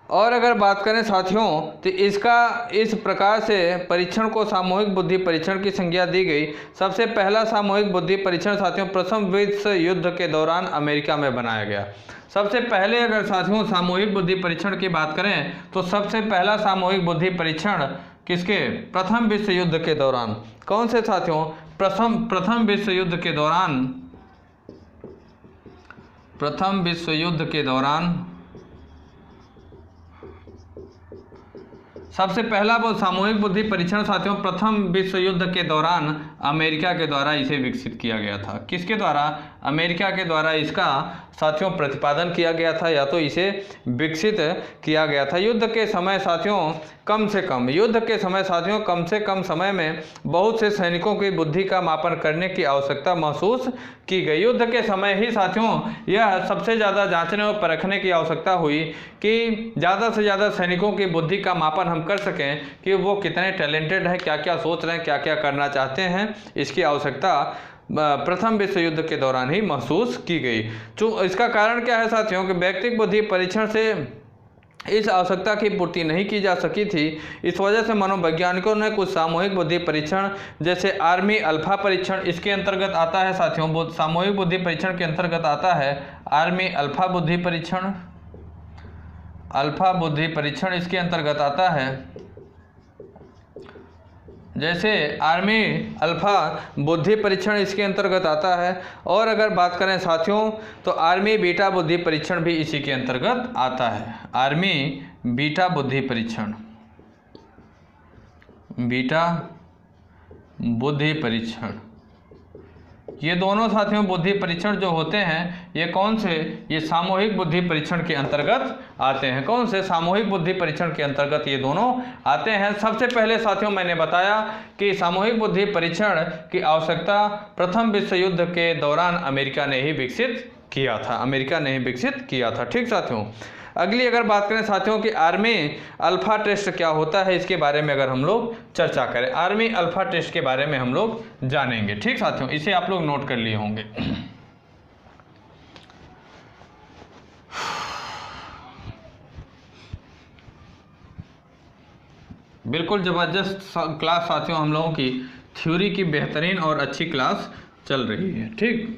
और अगर बात करें साथियों तो इस प्रकार से परीक्षण को सामूहिक बुद्धि परीक्षण की संज्ञा दी गई। सबसे पहला सामूहिक बुद्धि परीक्षण साथियों प्रथम विश्व युद्ध के दौरान अमेरिका में बनाया गया। सबसे पहले अगर साथियों सामूहिक बुद्धि परीक्षण की बात करें तो सबसे पहला सामूहिक बुद्धि परीक्षण किसके? प्रथम विश्व युद्ध के दौरान। कौन से साथियों? प्रथम विश्व युद्ध के दौरान। प्रथम विश्व युद्ध के दौरान सबसे पहला वो सामूहिक बुद्धि परीक्षण साथियों प्रथम विश्व युद्ध के दौरान अमेरिका के द्वारा इसे विकसित किया गया था। किसके द्वारा? अमेरिका के द्वारा इसका साथियों प्रतिपादन किया गया था या तो इसे विकसित किया गया था। युद्ध के समय साथियों कम से कम समय में बहुत से सैनिकों की बुद्धि का मापन करने की आवश्यकता महसूस की गई। युद्ध के समय ही साथियों यह सबसे ज़्यादा जांचने और परखने की आवश्यकता हुई कि ज़्यादा से ज़्यादा सैनिकों की बुद्धि का मापन हम कर सकें कि वो कितने टैलेंटेड हैं, क्या क्या सोच रहे हैं, क्या क्या करना चाहते हैं। इसकी आवश्यकता प्रथम विश्व युद्ध के दौरान ही महसूस की गई। इसका कारण क्या है साथियों कि वैयक्तिक बुद्धि परीक्षण से इस आवश्यकता की पूर्ति नहीं की जा सकी थी। इस वजह से मनोवैज्ञानिकों ने कुछ सामूहिक बुद्धि परीक्षण जैसे आर्मी अल्फा परीक्षण इसके अंतर्गत आता है साथियों। सामूहिक बुद्धि परीक्षण के अंतर्गत आता है आर्मी अल्फा बुद्धि परीक्षण। अल्फा बुद्धि परीक्षण इसके अंतर्गत आता है। जैसे आर्मी अल्फा बुद्धि परीक्षण इसके अंतर्गत आता है। और अगर बात करें साथियों तो आर्मी बीटा बुद्धि परीक्षण भी इसी के अंतर्गत आता है। आर्मी बीटा बुद्धि परीक्षण, बीटा बुद्धि परीक्षण। ये दोनों साथियों बुद्धि परीक्षण जो होते हैं ये कौन से, ये सामूहिक बुद्धि परीक्षण के अंतर्गत आते हैं। कौन से, सामूहिक बुद्धि परीक्षण के अंतर्गत ये दोनों आते हैं। सबसे पहले साथियों मैंने बताया कि सामूहिक बुद्धि परीक्षण की आवश्यकता प्रथम विश्व युद्ध के दौरान अमेरिका ने ही विकसित किया था, अमेरिका ने ही विकसित किया था। ठीक साथियों, अगली अगर बात करें साथियों कि आर्मी अल्फा टेस्ट क्या होता है, इसके बारे में अगर हम लोग चर्चा करें, आर्मी अल्फा टेस्ट के बारे में हम लोग जानेंगे। ठीक साथियों, इसे आप लोग नोट कर लिए होंगे। बिल्कुल जबरदस्त क्लास साथियों, हम लोगों की थ्योरी की बेहतरीन और अच्छी क्लास चल रही है। ठीक,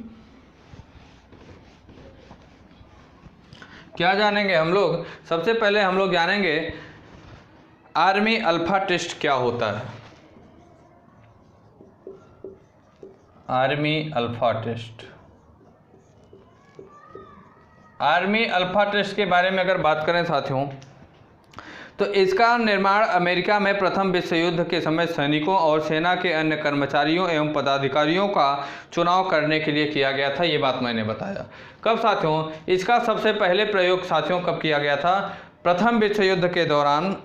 क्या जानेंगे हम लोग, सबसे पहले हम लोग जानेंगे आर्मी अल्फा टेस्ट क्या होता है। Army alpha test, army alpha test के बारे में अगर बात करें साथियों तो इसका निर्माण अमेरिका में प्रथम विश्व युद्ध के समय सैनिकों और सेना के अन्य कर्मचारियों एवं पदाधिकारियों का चुनाव करने के लिए किया गया था। ये बात मैंने बताया। कब साथियों, इसका सबसे पहले प्रयोग साथियों कब किया गया था, प्रथम विश्व युद्ध के दौरान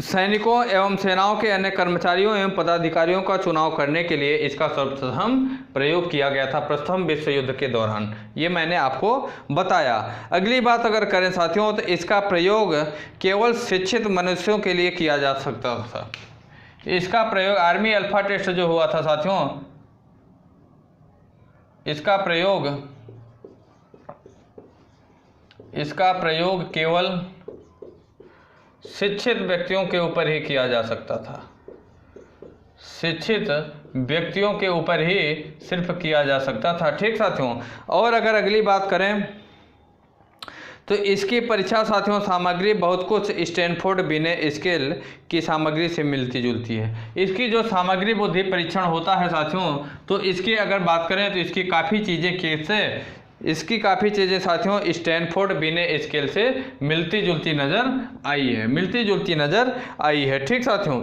सैनिकों एवं सेनाओं के अन्य कर्मचारियों एवं पदाधिकारियों का चुनाव करने के लिए इसका सर्वप्रथम प्रयोग किया गया था प्रथम विश्व युद्ध के दौरान। ये मैंने आपको बताया। अगली बात अगर करें साथियों तो इसका प्रयोग केवल शिक्षित मनुष्यों के लिए किया जा सकता था। इसका प्रयोग आर्मी अल्फा टेस्ट जो हुआ था साथियों, इसका प्रयोग केवल शिक्षित व्यक्तियों के ऊपर ही किया जा सकता था, शिक्षित व्यक्तियों के ऊपर ही सिर्फ किया जा सकता था। ठीक साथियों, और अगर अगली बात करें तो इसकी परीक्षा साथियों सामग्री बहुत कुछ स्टैनफोर्ड बिने स्केल की सामग्री से मिलती जुलती है। इसकी जो सामग्री बुद्धि परीक्षण होता है साथियों, तो इसकी अगर बात करें तो इसकी काफ़ी चीज़ें साथियों स्टैनफोर्ड बिने स्केल से मिलती जुलती नज़र आई है। ठीक साथियों,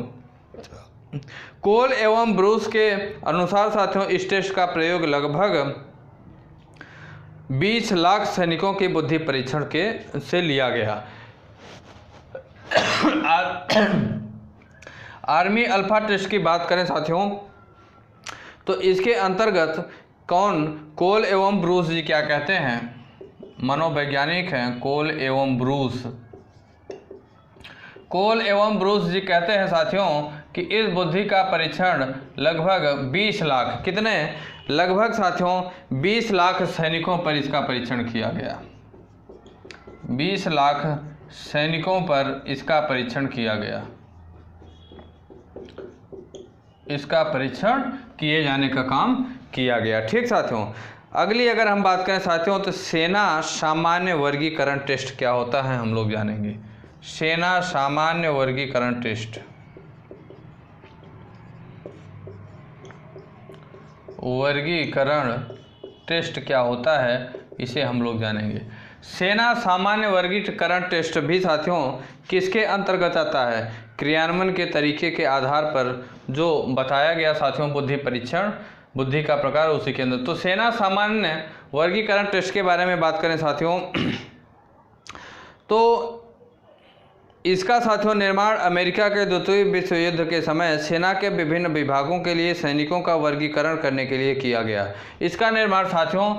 कोल एवं ब्रूस के अनुसार साथियों इस टेस्ट का प्रयोग लगभग 20 लाख सैनिकों के बुद्धि परीक्षण से लिया गया। आर्मी अल्फा टेस्ट की बात करें साथियों तो इसके अंतर्गत कोल एवं ब्रूस जी क्या कहते हैं, मनोवैज्ञानिक हैं कोल एवं ब्रूस जी कहते हैं साथियों कि इस बुद्धि का परीक्षण लगभग 20 लाख, कितने, लगभग साथियों 20 लाख सैनिकों पर इसका परीक्षण किया गया। 20 लाख सैनिकों पर इसका परीक्षण किया गया, इसका परीक्षण किए जाने का काम किया गया। ठीक साथियों, अगली अगर हम बात करें साथियों तो सेना सामान्य वर्गीकरण टेस्ट क्या होता है हम लोग जानेंगे। सेना सामान्य वर्गीकरण टेस्ट क्या होता है इसे हम लोग जानेंगे। सेना सामान्य वर्गीकरण टेस्ट भी साथियों किसके अंतर्गत आता है, क्रियान्वयन के तरीके के आधार पर जो बताया गया साथियों बुद्धि परीक्षण, बुद्धि का प्रकार उसी के अंदर। तो सेना सामान्य वर्गीकरण टेस्ट के बारे में बात करें साथियों तो इसका साथियों निर्माण अमेरिका के द्वितीय विश्व युद्ध के समय सेना के विभिन्न विभागों के लिए सैनिकों का वर्गीकरण करने के लिए किया गया। इसका निर्माण साथियों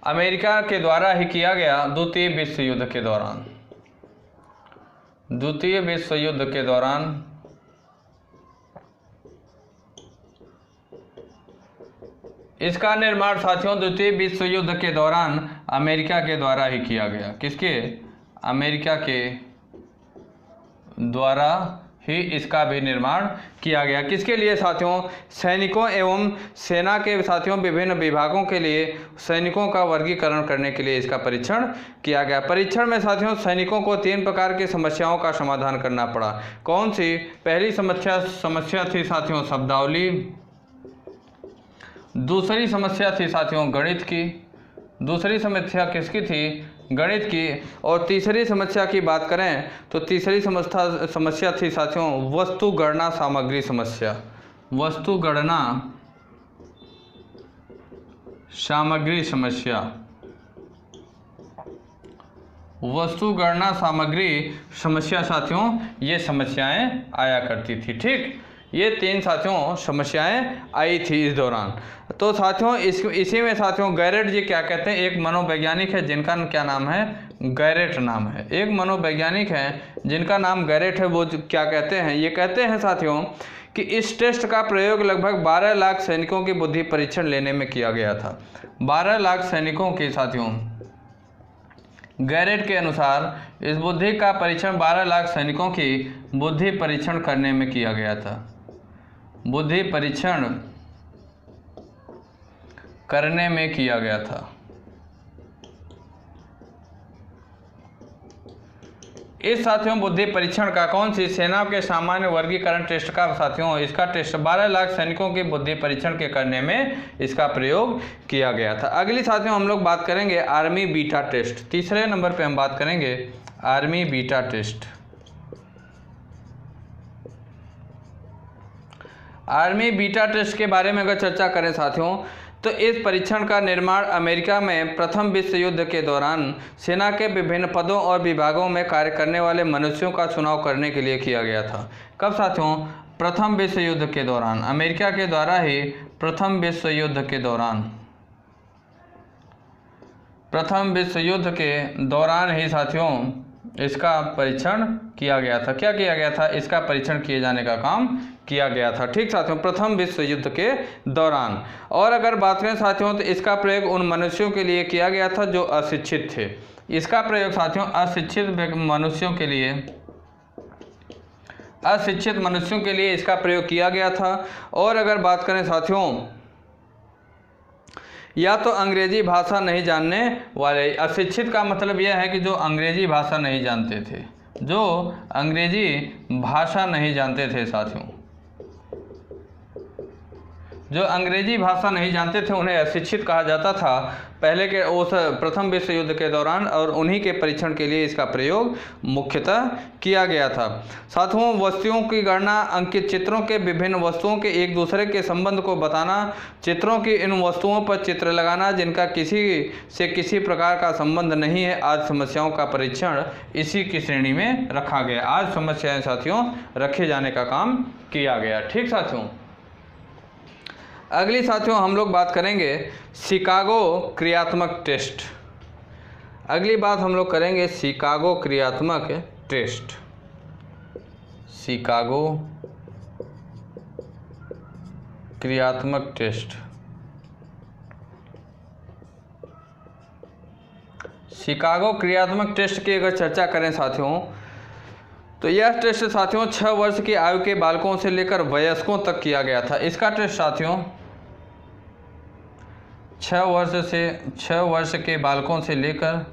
अमेरिका के द्वारा ही किया गया द्वितीय विश्व युद्ध के दौरान। द्वितीय विश्व युद्ध के दौरान इसका निर्माण साथियों द्वितीय विश्व युद्ध के दौरान अमेरिका के द्वारा ही किया गया। किसके, अमेरिका के द्वारा ही इसका भी निर्माण किया गया। किसके लिए साथियों, सैनिकों एवं सेना के साथियों विभिन्न विभागों के लिए सैनिकों का वर्गीकरण करने के लिए इसका परीक्षण किया गया। परीक्षण में साथियों सैनिकों को 3 प्रकार की समस्याओं का समाधान करना पड़ा। कौन सी, पहली समस्या थी साथियों शब्दावली, दूसरी समस्या थी साथियों गणित की, दूसरी समस्या किसकी थी, गणित की। और तीसरी समस्या की बात करें तो तीसरी समस्या थी साथियों वस्तु गणना सामग्री समस्या। वस्तु गणना सामग्री समस्या। वस्तु गणना सामग्री समस्या साथियों ये समस्याएं आया करती थी। ठीक, ये 3 साथियों समस्याएं आई थी इस दौरान। तो साथियों इसी में साथियों गैरेट जी क्या कहते हैं, एक मनोवैज्ञानिक है जिनका क्या नाम है, गैरेट नाम है। एक मनोवैज्ञानिक है जिनका नाम गैरेट है, वो क्या कहते हैं, ये कहते हैं साथियों कि इस टेस्ट का प्रयोग लगभग 12 लाख सैनिकों की बुद्धि परीक्षण लेने में किया गया था। 12 लाख सैनिकों की साथियों गैरेट के अनुसार इस बुद्धि का परीक्षण 12 लाख सैनिकों की बुद्धि परीक्षण करने में किया गया था। बुद्धि परीक्षण करने में किया गया था। इस साथियों बुद्धि परीक्षण का कौन सी सेना के सामान्य वर्गीकरण टेस्ट का साथियों इसका टेस्ट 12 लाख सैनिकों के बुद्धि परीक्षण के करने में इसका प्रयोग किया गया था। अगली साथियों हम लोग बात करेंगे आर्मी बीटा टेस्ट। तीसरे नंबर पे हम बात करेंगे army beta test. Army beta test के बारे में अगर चर्चा करें साथियों तो इस परीक्षण का निर्माण अमेरिका में प्रथम विश्व युद्ध के दौरान सेना के विभिन्न पदों और विभागों में कार्य करने वाले मनुष्यों का चुनाव करने के लिए किया गया था। कब साथियों, प्रथम विश्व युद्ध के दौरान, अमेरिका के द्वारा ही प्रथम विश्व युद्ध के दौरान, प्रथम विश्व युद्ध के दौरान ही साथियों इसका परीक्षण किया गया था। क्या किया गया था, इसका परीक्षण किए जाने का काम किया गया था। ठीक साथियों, प्रथम विश्व युद्ध के दौरान। और अगर बात करें साथियों तो इसका प्रयोग उन मनुष्यों के लिए किया गया था जो अशिक्षित थे। इसका प्रयोग साथियों अशिक्षित मनुष्यों के लिए इसका प्रयोग किया गया था। और अगर बात करें साथियों या तो अंग्रेजी भाषा नहीं जानने वाले, अशिक्षित का मतलब यह है कि जो अंग्रेजी भाषा नहीं जानते थे, जो अंग्रेजी भाषा नहीं जानते थे साथियों, जो अंग्रेजी भाषा नहीं जानते थे उन्हें अशिक्षित कहा जाता था पहले के उस प्रथम विश्व युद्ध के दौरान। और उन्हीं के परीक्षण के लिए इसका प्रयोग मुख्यतः किया गया था। साथियों वस्तुओं की गणना, अंकित चित्रों के विभिन्न वस्तुओं के एक दूसरे के संबंध को बताना, चित्रों की इन वस्तुओं पर चित्र लगाना जिनका किसी से किसी प्रकार का संबंध नहीं है, आज समस्याओं का परीक्षण इसी की श्रेणी में रखा गया। आज समस्याएं साथियों रखे जाने का काम किया गया। ठीक साथियों, अगली साथियों हम लोग बात करेंगे शिकागो क्रियात्मक टेस्ट। अगली बात हम लोग करेंगे शिकागो क्रियात्मक टेस्ट। शिकागो क्रियात्मक टेस्ट। शिकागो क्रियात्मक टेस्ट की अगर चर्चा करें साथियों तो यह टेस्ट साथियों 6 वर्ष की आयु के बालकों से लेकर वयस्कों तक किया गया था। इसका टेस्ट साथियों 6 वर्ष के बालकों से लेकर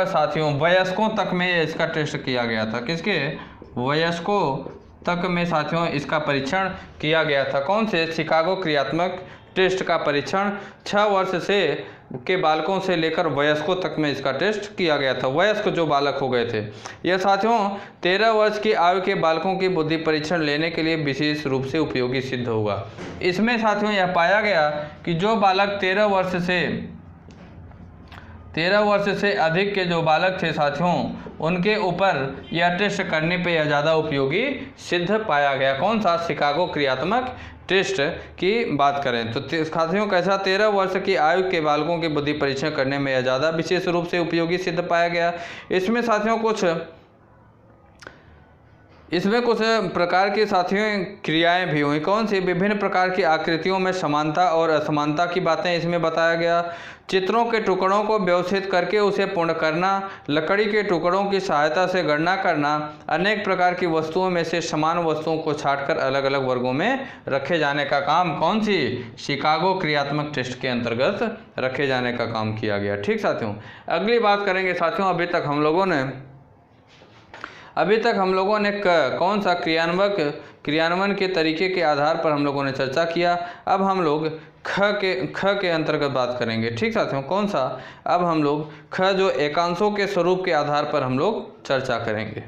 साथियों वयस्कों तक में इसका टेस्ट किया गया था। किसके, वयस्कों तक में साथियों इसका परीक्षण किया गया था। कौन से, शिकागो क्रियात्मक टेस्ट का परीक्षण 6 वर्ष के बालकों से लेकर वयस्कों तक में इसका टेस्ट किया गया था। वयस्क जो बालक हो गए थे, यह साथियों 13 वर्ष की आयु के बालकों की बुद्धि परीक्षण लेने के लिए विशेष रूप से उपयोगी सिद्ध होगा। इसमें साथियों यह पाया गया कि जो बालक 13 वर्ष से अधिक के जो बालक थे साथियों उनके ऊपर यह टेस्ट करने पे यह ज़्यादा उपयोगी सिद्ध पाया गया। कौन सा, शिकागो क्रियात्मक टेस्ट की बात करें तो साथियों कैसा, 13 वर्ष की आयु के बालकों की बुद्धि परीक्षण करने में यह ज़्यादा विशेष रूप से उपयोगी सिद्ध पाया गया। इसमें साथियों कुछ प्रकार की साथियों क्रियाएं भी हुई। कौन सी, विभिन्न प्रकार की आकृतियों में समानता और असमानता की बातें इसमें बताया गया। चित्रों के टुकड़ों को व्यवस्थित करके उसे पूर्ण करना, लकड़ी के टुकड़ों की सहायता से गणना करना, अनेक प्रकार की वस्तुओं में से समान वस्तुओं को छांटकर अलग अलग वर्गों में रखे जाने का काम कौन सी, शिकागो क्रियात्मक टेस्ट के अंतर्गत रखे जाने का काम किया गया। ठीक साथियों, अगली बात करेंगे साथियों अभी तक हम लोगों ने कौन सा क्रियान्वयक क्रियान्वयन के तरीके के आधार पर हम लोगों ने चर्चा किया। अब हम लोग ख के अंतर्गत बात करेंगे। ठीक साथियों, कौन सा? अब हम लोग ख जो एकांशों के स्वरूप के आधार पर हम लोग चर्चा करेंगे।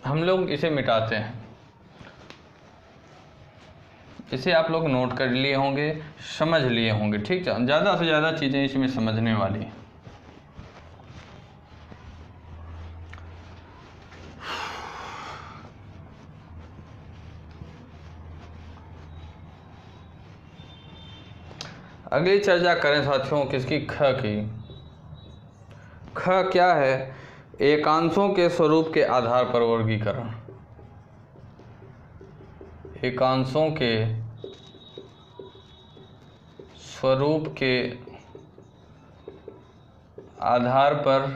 हम लोग इसे मिटाते हैं। इसे आप लोग नोट कर लिए होंगे, समझ लिए होंगे। ठीक है, ज़्यादा से ज़्यादा चीज़ें इसमें समझने वाली हैं। अगली चर्चा करें साथियों किसकी? ख की। ख क्या है? एकांशों के स्वरूप के आधार पर वर्गीकरण। एकांशों के स्वरूप के आधार पर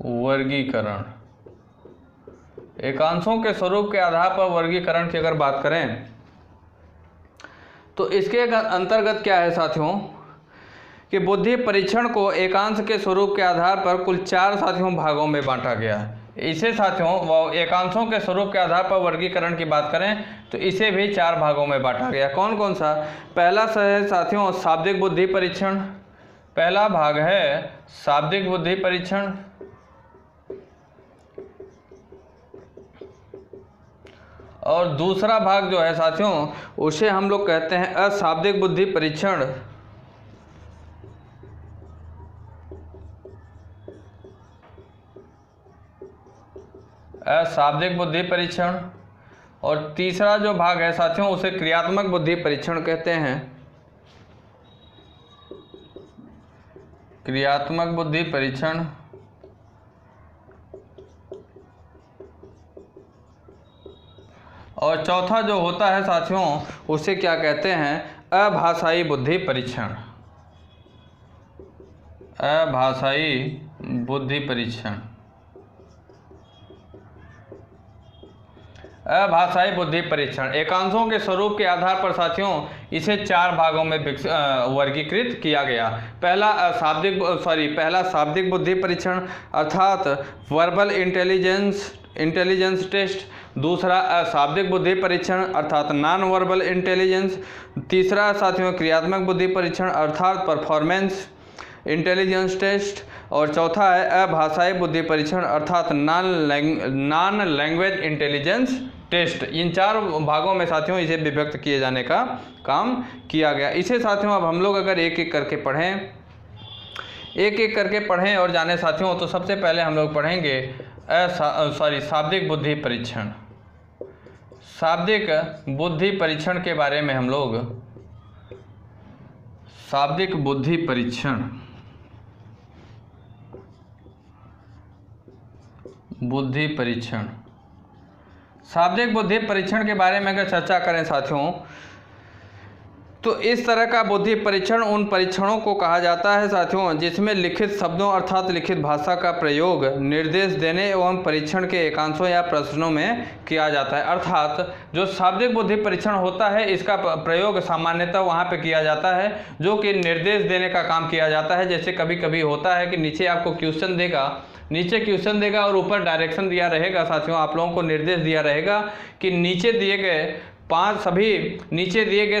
वर्गीकरण। एकांशों के स्वरूप के आधार पर वर्गीकरण की अगर बात करें तो इसके अंतर्गत क्या है साथियों कि बुद्धि परीक्षण को एकांश के स्वरूप के आधार पर कुल 4 साथियों भागों में बांटा गया है। इसे साथियों एकांशों के स्वरूप के आधार पर वर्गीकरण की बात करें तो इसे भी 4 भागों में बांटा गया। कौन कौन सा? पहला है साथियों शाब्दिक बुद्धि परीक्षण। पहला भाग है शाब्दिक बुद्धि परीक्षण। और दूसरा भाग जो है साथियों उसे हम लोग कहते हैं अशाब्दिक बुद्धि परीक्षण। अशाब्दिक बुद्धि परीक्षण। और तीसरा जो भाग है साथियों उसे क्रियात्मक बुद्धि परीक्षण कहते हैं। क्रियात्मक बुद्धि परीक्षण। और चौथा जो होता है साथियों उसे क्या कहते हैं? अभाषाई बुद्धि परीक्षण। अभाषाई बुद्धि परीक्षण। अभाषाई बुद्धि परीक्षण एकांशों के स्वरूप के आधार पर साथियों इसे 4 भागों में वर्गीकृत किया गया। पहला शाब्दिक बुद्धि परीक्षण अर्थात वर्बल इंटेलिजेंस टेस्ट। दूसरा अशाब्दिक बुद्धि परीक्षण अर्थात नॉन वर्बल इंटेलिजेंस। तीसरा साथियों क्रियात्मक बुद्धि परीक्षण अर्थात परफॉर्मेंस इंटेलिजेंस टेस्ट। और चौथा है अभाषाई बुद्धि परीक्षण अर्थात नॉन लैंग्वेज इंटेलिजेंस टेस्ट। इन 4 भागों में साथियों इसे विभक्त किए जाने का काम किया गया। इसे साथियों अब हम लोग अगर एक एक करके पढ़ें और जाने साथियों तो सबसे पहले हम लोग पढ़ेंगे शाब्दिक बुद्धि परीक्षण। शाब्दिक बुद्धि परीक्षण के बारे में हम लोग शाब्दिक बुद्धि परीक्षण शाब्दिक बुद्धि परीक्षण के बारे में अगर चर्चा करें साथियों तो इस तरह का बुद्धि परीक्षण उन परीक्षणों को कहा जाता है साथियों जिसमें लिखित शब्दों अर्थात लिखित भाषा का प्रयोग निर्देश देने एवं परीक्षण के एकांशों या प्रश्नों में किया जाता है। अर्थात जो शाब्दिक बुद्धि परीक्षण होता है इसका प्रयोग सामान्यतः वहाँ पे किया जाता है जो कि निर्देश देने का काम किया जाता है। जैसे कभी कभी होता है कि नीचे आपको क्वेश्चन देगा और ऊपर डायरेक्शन दिया रहेगा साथियों, आप लोगों को निर्देश दिया रहेगा कि नीचे दिए गए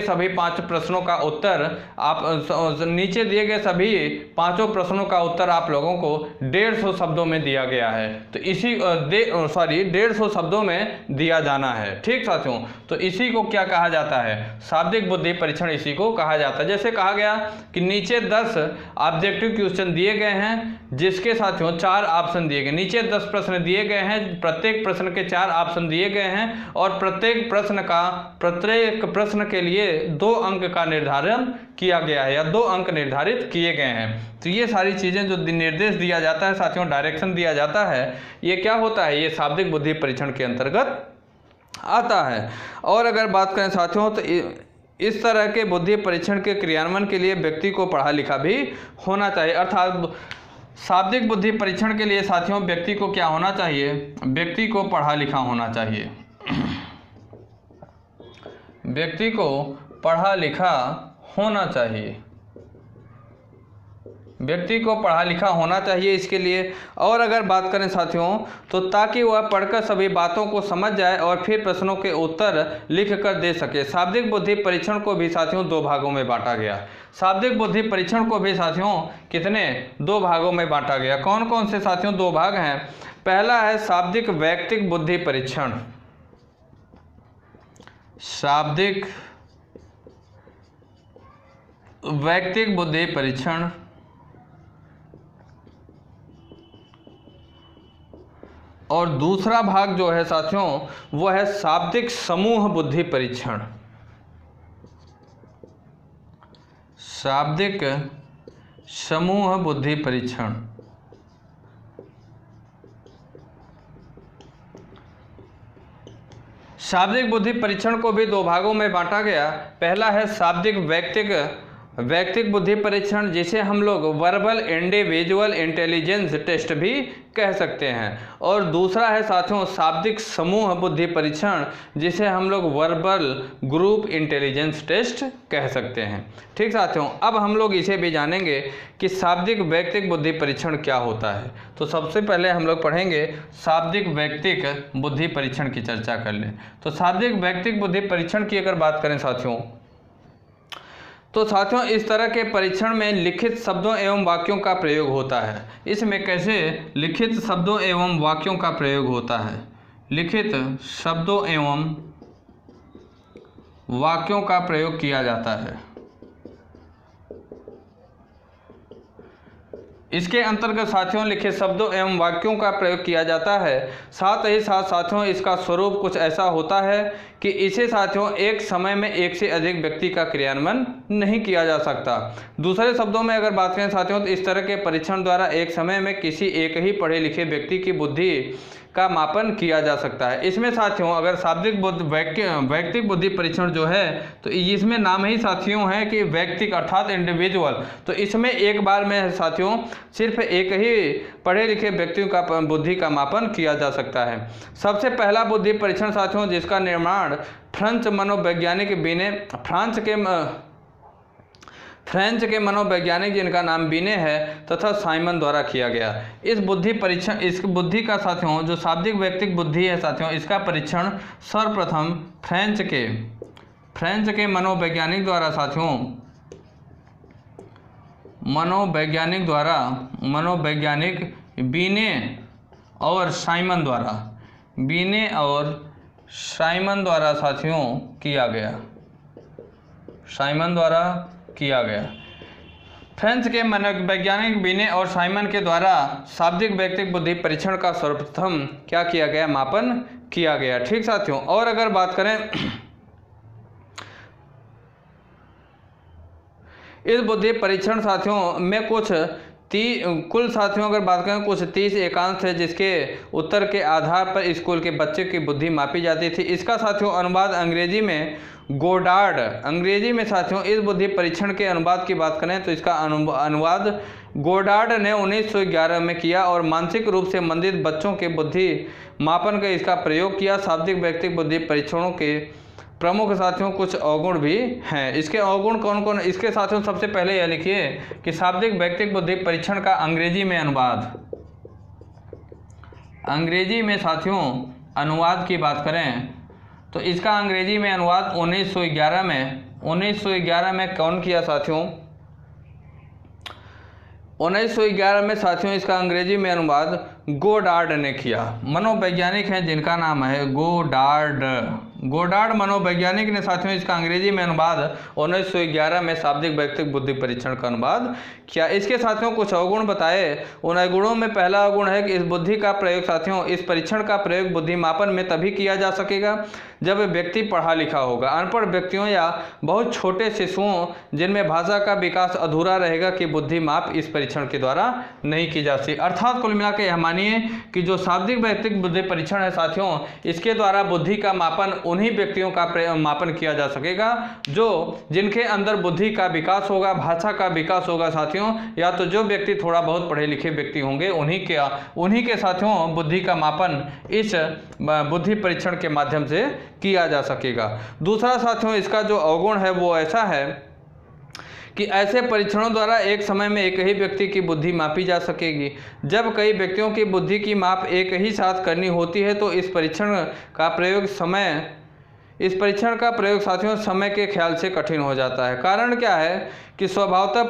सभी 5 प्रश्नों का उत्तर आप लोगों को 150 शब्दों में दिया गया है। तो 150 शब्दों में दिया जाना है। ठीक साथियों, तो इसी को क्या कहा जाता है? शाब्दिक बुद्धि परीक्षण इसी को कहा जाता है। जैसे कहा गया कि नीचे 10 ऑब्जेक्टिव क्वेश्चन दिए गए हैं जिसके साथियों 4 ऑप्शन दिए गए। नीचे 10 प्रश्न दिए गए हैं, प्रत्येक प्रश्न के 4 ऑप्शन दिए गए हैं और प्रत्येक प्रश्न के लिए 2 अंक का निर्धारण किया गया है या 2 अंक निर्धारित किए गए हैं। तो ये सारी चीज़ें जो निर्देश दिया जाता है साथियों, डायरेक्शन दिया जाता है, ये क्या होता है? ये शाब्दिक बुद्धि परीक्षण के अंतर्गत आता है। और अगर बात करें साथियों तो इस तरह के बुद्धि परीक्षण के क्रियान्वयन के लिए व्यक्ति को पढ़ा लिखा भी होना चाहिए। अर्थात शाब्दिक बुद्धि परीक्षण के लिए साथियों व्यक्ति को क्या होना चाहिए? व्यक्ति को पढ़ा लिखा होना चाहिए। व्यक्ति को पढ़ा लिखा होना चाहिए। व्यक्ति को पढ़ा लिखा होना चाहिए इसके लिए। और अगर बात करें साथियों तो ताकि वह पढ़कर सभी बातों को समझ जाए और फिर प्रश्नों के उत्तर लिख कर दे सके। शाब्दिक बुद्धि परीक्षण को भी साथियों 2 भागों में बांटा गया। शाब्दिक बुद्धि परीक्षण को भी साथियों कितने 2 भागों में बांटा गया। कौन कौन से साथियों 2 भाग हैं? पहला है शाब्दिक वैयक्तिक बुद्धि परीक्षण। शाब्दिक वैयक्तिक बुद्धि परीक्षण और दूसरा भाग जो है साथियों वो है शाब्दिक समूह बुद्धि परीक्षण। शाब्दिक समूह बुद्धि परीक्षण। शाब्दिक बुद्धि परीक्षण को भी 2 भागों में बांटा गया। पहला है शाब्दिक वैयक्तिक बुद्धि परीक्षण, जिसे हम लोग वर्बल इंडिविजुअल इंटेलिजेंस टेस्ट भी कह सकते हैं। और दूसरा है साथियों शाब्दिक समूह बुद्धि परीक्षण, जिसे हम लोग वर्बल ग्रुप इंटेलिजेंस टेस्ट कह सकते हैं। ठीक साथियों, अब हम लोग इसे भी जानेंगे कि शाब्दिक वैयक्तिक बुद्धि परीक्षण क्या होता है। तो सबसे पहले हम लोग पढ़ेंगे शाब्दिक वैयक्तिक बुद्धि परीक्षण की चर्चा कर लें। तो शाब्दिक वैयक्तिक बुद्धि परीक्षण की अगर बात करें साथियों तो साथियों इस तरह के परीक्षण में लिखित शब्दों एवं वाक्यों का प्रयोग होता है। इसमें कैसे लिखित शब्दों एवं वाक्यों का प्रयोग होता है? लिखित शब्दों एवं वाक्यों का प्रयोग किया जाता है। इसके अंतर्गत साथियों लिखित शब्दों एवं वाक्यों का प्रयोग किया जाता है। साथ ही साथ साथियों इसका स्वरूप कुछ ऐसा होता है कि इसे साथियों एक समय में एक से अधिक व्यक्ति का क्रियान्वयन नहीं किया जा सकता। दूसरे शब्दों में अगर बात करें साथियों तो इस तरह के परीक्षण द्वारा एक समय में किसी एक ही पढ़े लिखे व्यक्ति की बुद्धि का मापन किया जा सकता है। इसमें साथियों अगर शाब्दिक वैयक्तिक बुद्धि परीक्षण जो है तो इसमें नाम ही साथियों है कि वैयक्तिक अर्थात इंडिविजुअल। तो इसमें एक बार में साथियों सिर्फ एक ही पढ़े लिखे व्यक्तियों का बुद्धि का मापन किया जा सकता है। सबसे पहला बुद्धि परीक्षण साथियों जिसका निर्माण फ्रेंच मनोवैज्ञानिक फ्रेंच के मनोवैज्ञानिक जिनका नाम बीने है तथा साइमन द्वारा किया गया। इस बुद्धि का साथियों जो शाब्दिक वैयक्तिक बुद्धि है साथियों इसका परीक्षण सर्वप्रथम फ्रेंच के मनोवैज्ञानिक द्वारा साथियों मनोवैज्ञानिक बीने और साइमन द्वारा साथियों किया गया। फ्रेंच के मनोवैज्ञानिक बीने और साइमन के द्वारा शाब्दिक वैयक्तिक बुद्धि परीक्षण का सर्वप्रथम क्या किया गया? मापन किया गया। ठीक साथियों, और अगर बात करें इस बुद्धि परीक्षण साथियों में कुल साथियों अगर बात करें कुछ 30 एकांश है जिसके उत्तर के आधार पर स्कूल के बच्चे की बुद्धि मापी जाती थी। इसका साथियों अनुवाद अंग्रेजी में साथियों इस बुद्धि परीक्षण के अनुवाद की बात करें तो इसका अनुवाद गोडार्ड ने 1911 में किया और मानसिक रूप से मंदित बच्चों के बुद्धि मापन का इसका प्रयोग किया। शाब्दिक वैयक्तिक बुद्धि परीक्षणों के प्रमुख साथियों कुछ अवगुण भी हैं। इसके अवगुण कौन कौन? इसके साथियों सबसे पहले यह लिखिए कि शाब्दिक वैयक्तिक बुद्धि परीक्षण का अंग्रेजी में साथियों अनुवाद की बात करें तो इसका अंग्रेजी में अनुवाद 1911 में कौन किया साथियों? 1911 में साथियों इसका अंग्रेजी में अनुवाद गोडार्ड ने किया। मनोवैज्ञानिक हैं जिनका नाम है गोडार्ड मनोवैज्ञानिक ने साथियों इसका अंग्रेजी में अनुवाद 1911 में शाब्दिक वैयक्तिक बुद्धि परीक्षण का अनुवाद किया। इसके साथियों कुछ अवगुण बताए। उन अवगुणों में पहला अवगुण है कि इस बुद्धि का प्रयोग साथियों इस परीक्षण का प्रयोग बुद्धि मापन में तभी किया जा सकेगा जब व्यक्ति पढ़ा लिखा होगा। अनपढ़ व्यक्तियों या बहुत छोटे शिशुओं जिनमें भाषा का विकास अधूरा रहेगा कि बुद्धि माप इस परीक्षण के द्वारा नहीं की जा सकती। अर्थात कुल मिलाकर यह मानिए कि जो शाब्दिक वैयक्तिक बुद्धि परीक्षण है साथियों इसके द्वारा बुद्धि का मापन उन्हीं व्यक्तियों का मापन किया जा सकेगा जिनके अंदर बुद्धि का विकास होगा, भाषा का विकास होगा साथियों, या तो जो व्यक्ति थोड़ा बहुत पढ़े लिखे व्यक्ति होंगे उन्हीं के साथियों बुद्धि का मापन इस बुद्धि परीक्षण के माध्यम से किया जा सकेगा। दूसरा साथियों इसका जो अवगुण है वो ऐसा है कि ऐसे परीक्षणों द्वारा एक समय में एक ही व्यक्ति की बुद्धि मापी जा सकेगी। जब कई व्यक्तियों की बुद्धि की माप एक ही साथ करनी होती है तो इस परीक्षण का प्रयोग साथियों समय के ख्याल से कठिन हो जाता है। कारण क्या है कि स्वभावतः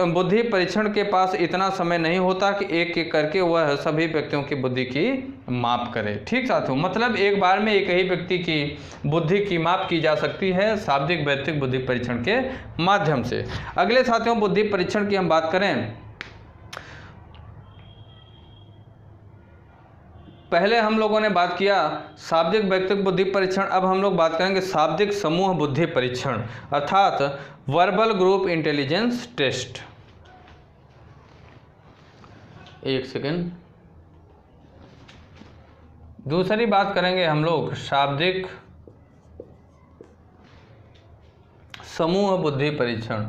बुद्धि परीक्षण के पास इतना समय नहीं होता कि एक एक करके वह सभी व्यक्तियों की बुद्धि की माप करे। ठीक साथियों, मतलब एक बार में एक ही व्यक्ति की बुद्धि की माप की जा सकती है शाब्दिक वैयक्तिक बुद्धि परीक्षण के माध्यम से। अगले साथियों बुद्धि परीक्षण की हम बात करें, पहले हम लोगों ने बात किया शाब्दिक वैयक्तिक बुद्धि परीक्षण, अब हम लोग बात करेंगे शाब्दिक समूह बुद्धि परीक्षण अर्थात वर्बल ग्रुप इंटेलिजेंस टेस्ट। एक सेकेंड, दूसरी बात करेंगे हम लोग शाब्दिक समूह बुद्धि परीक्षण।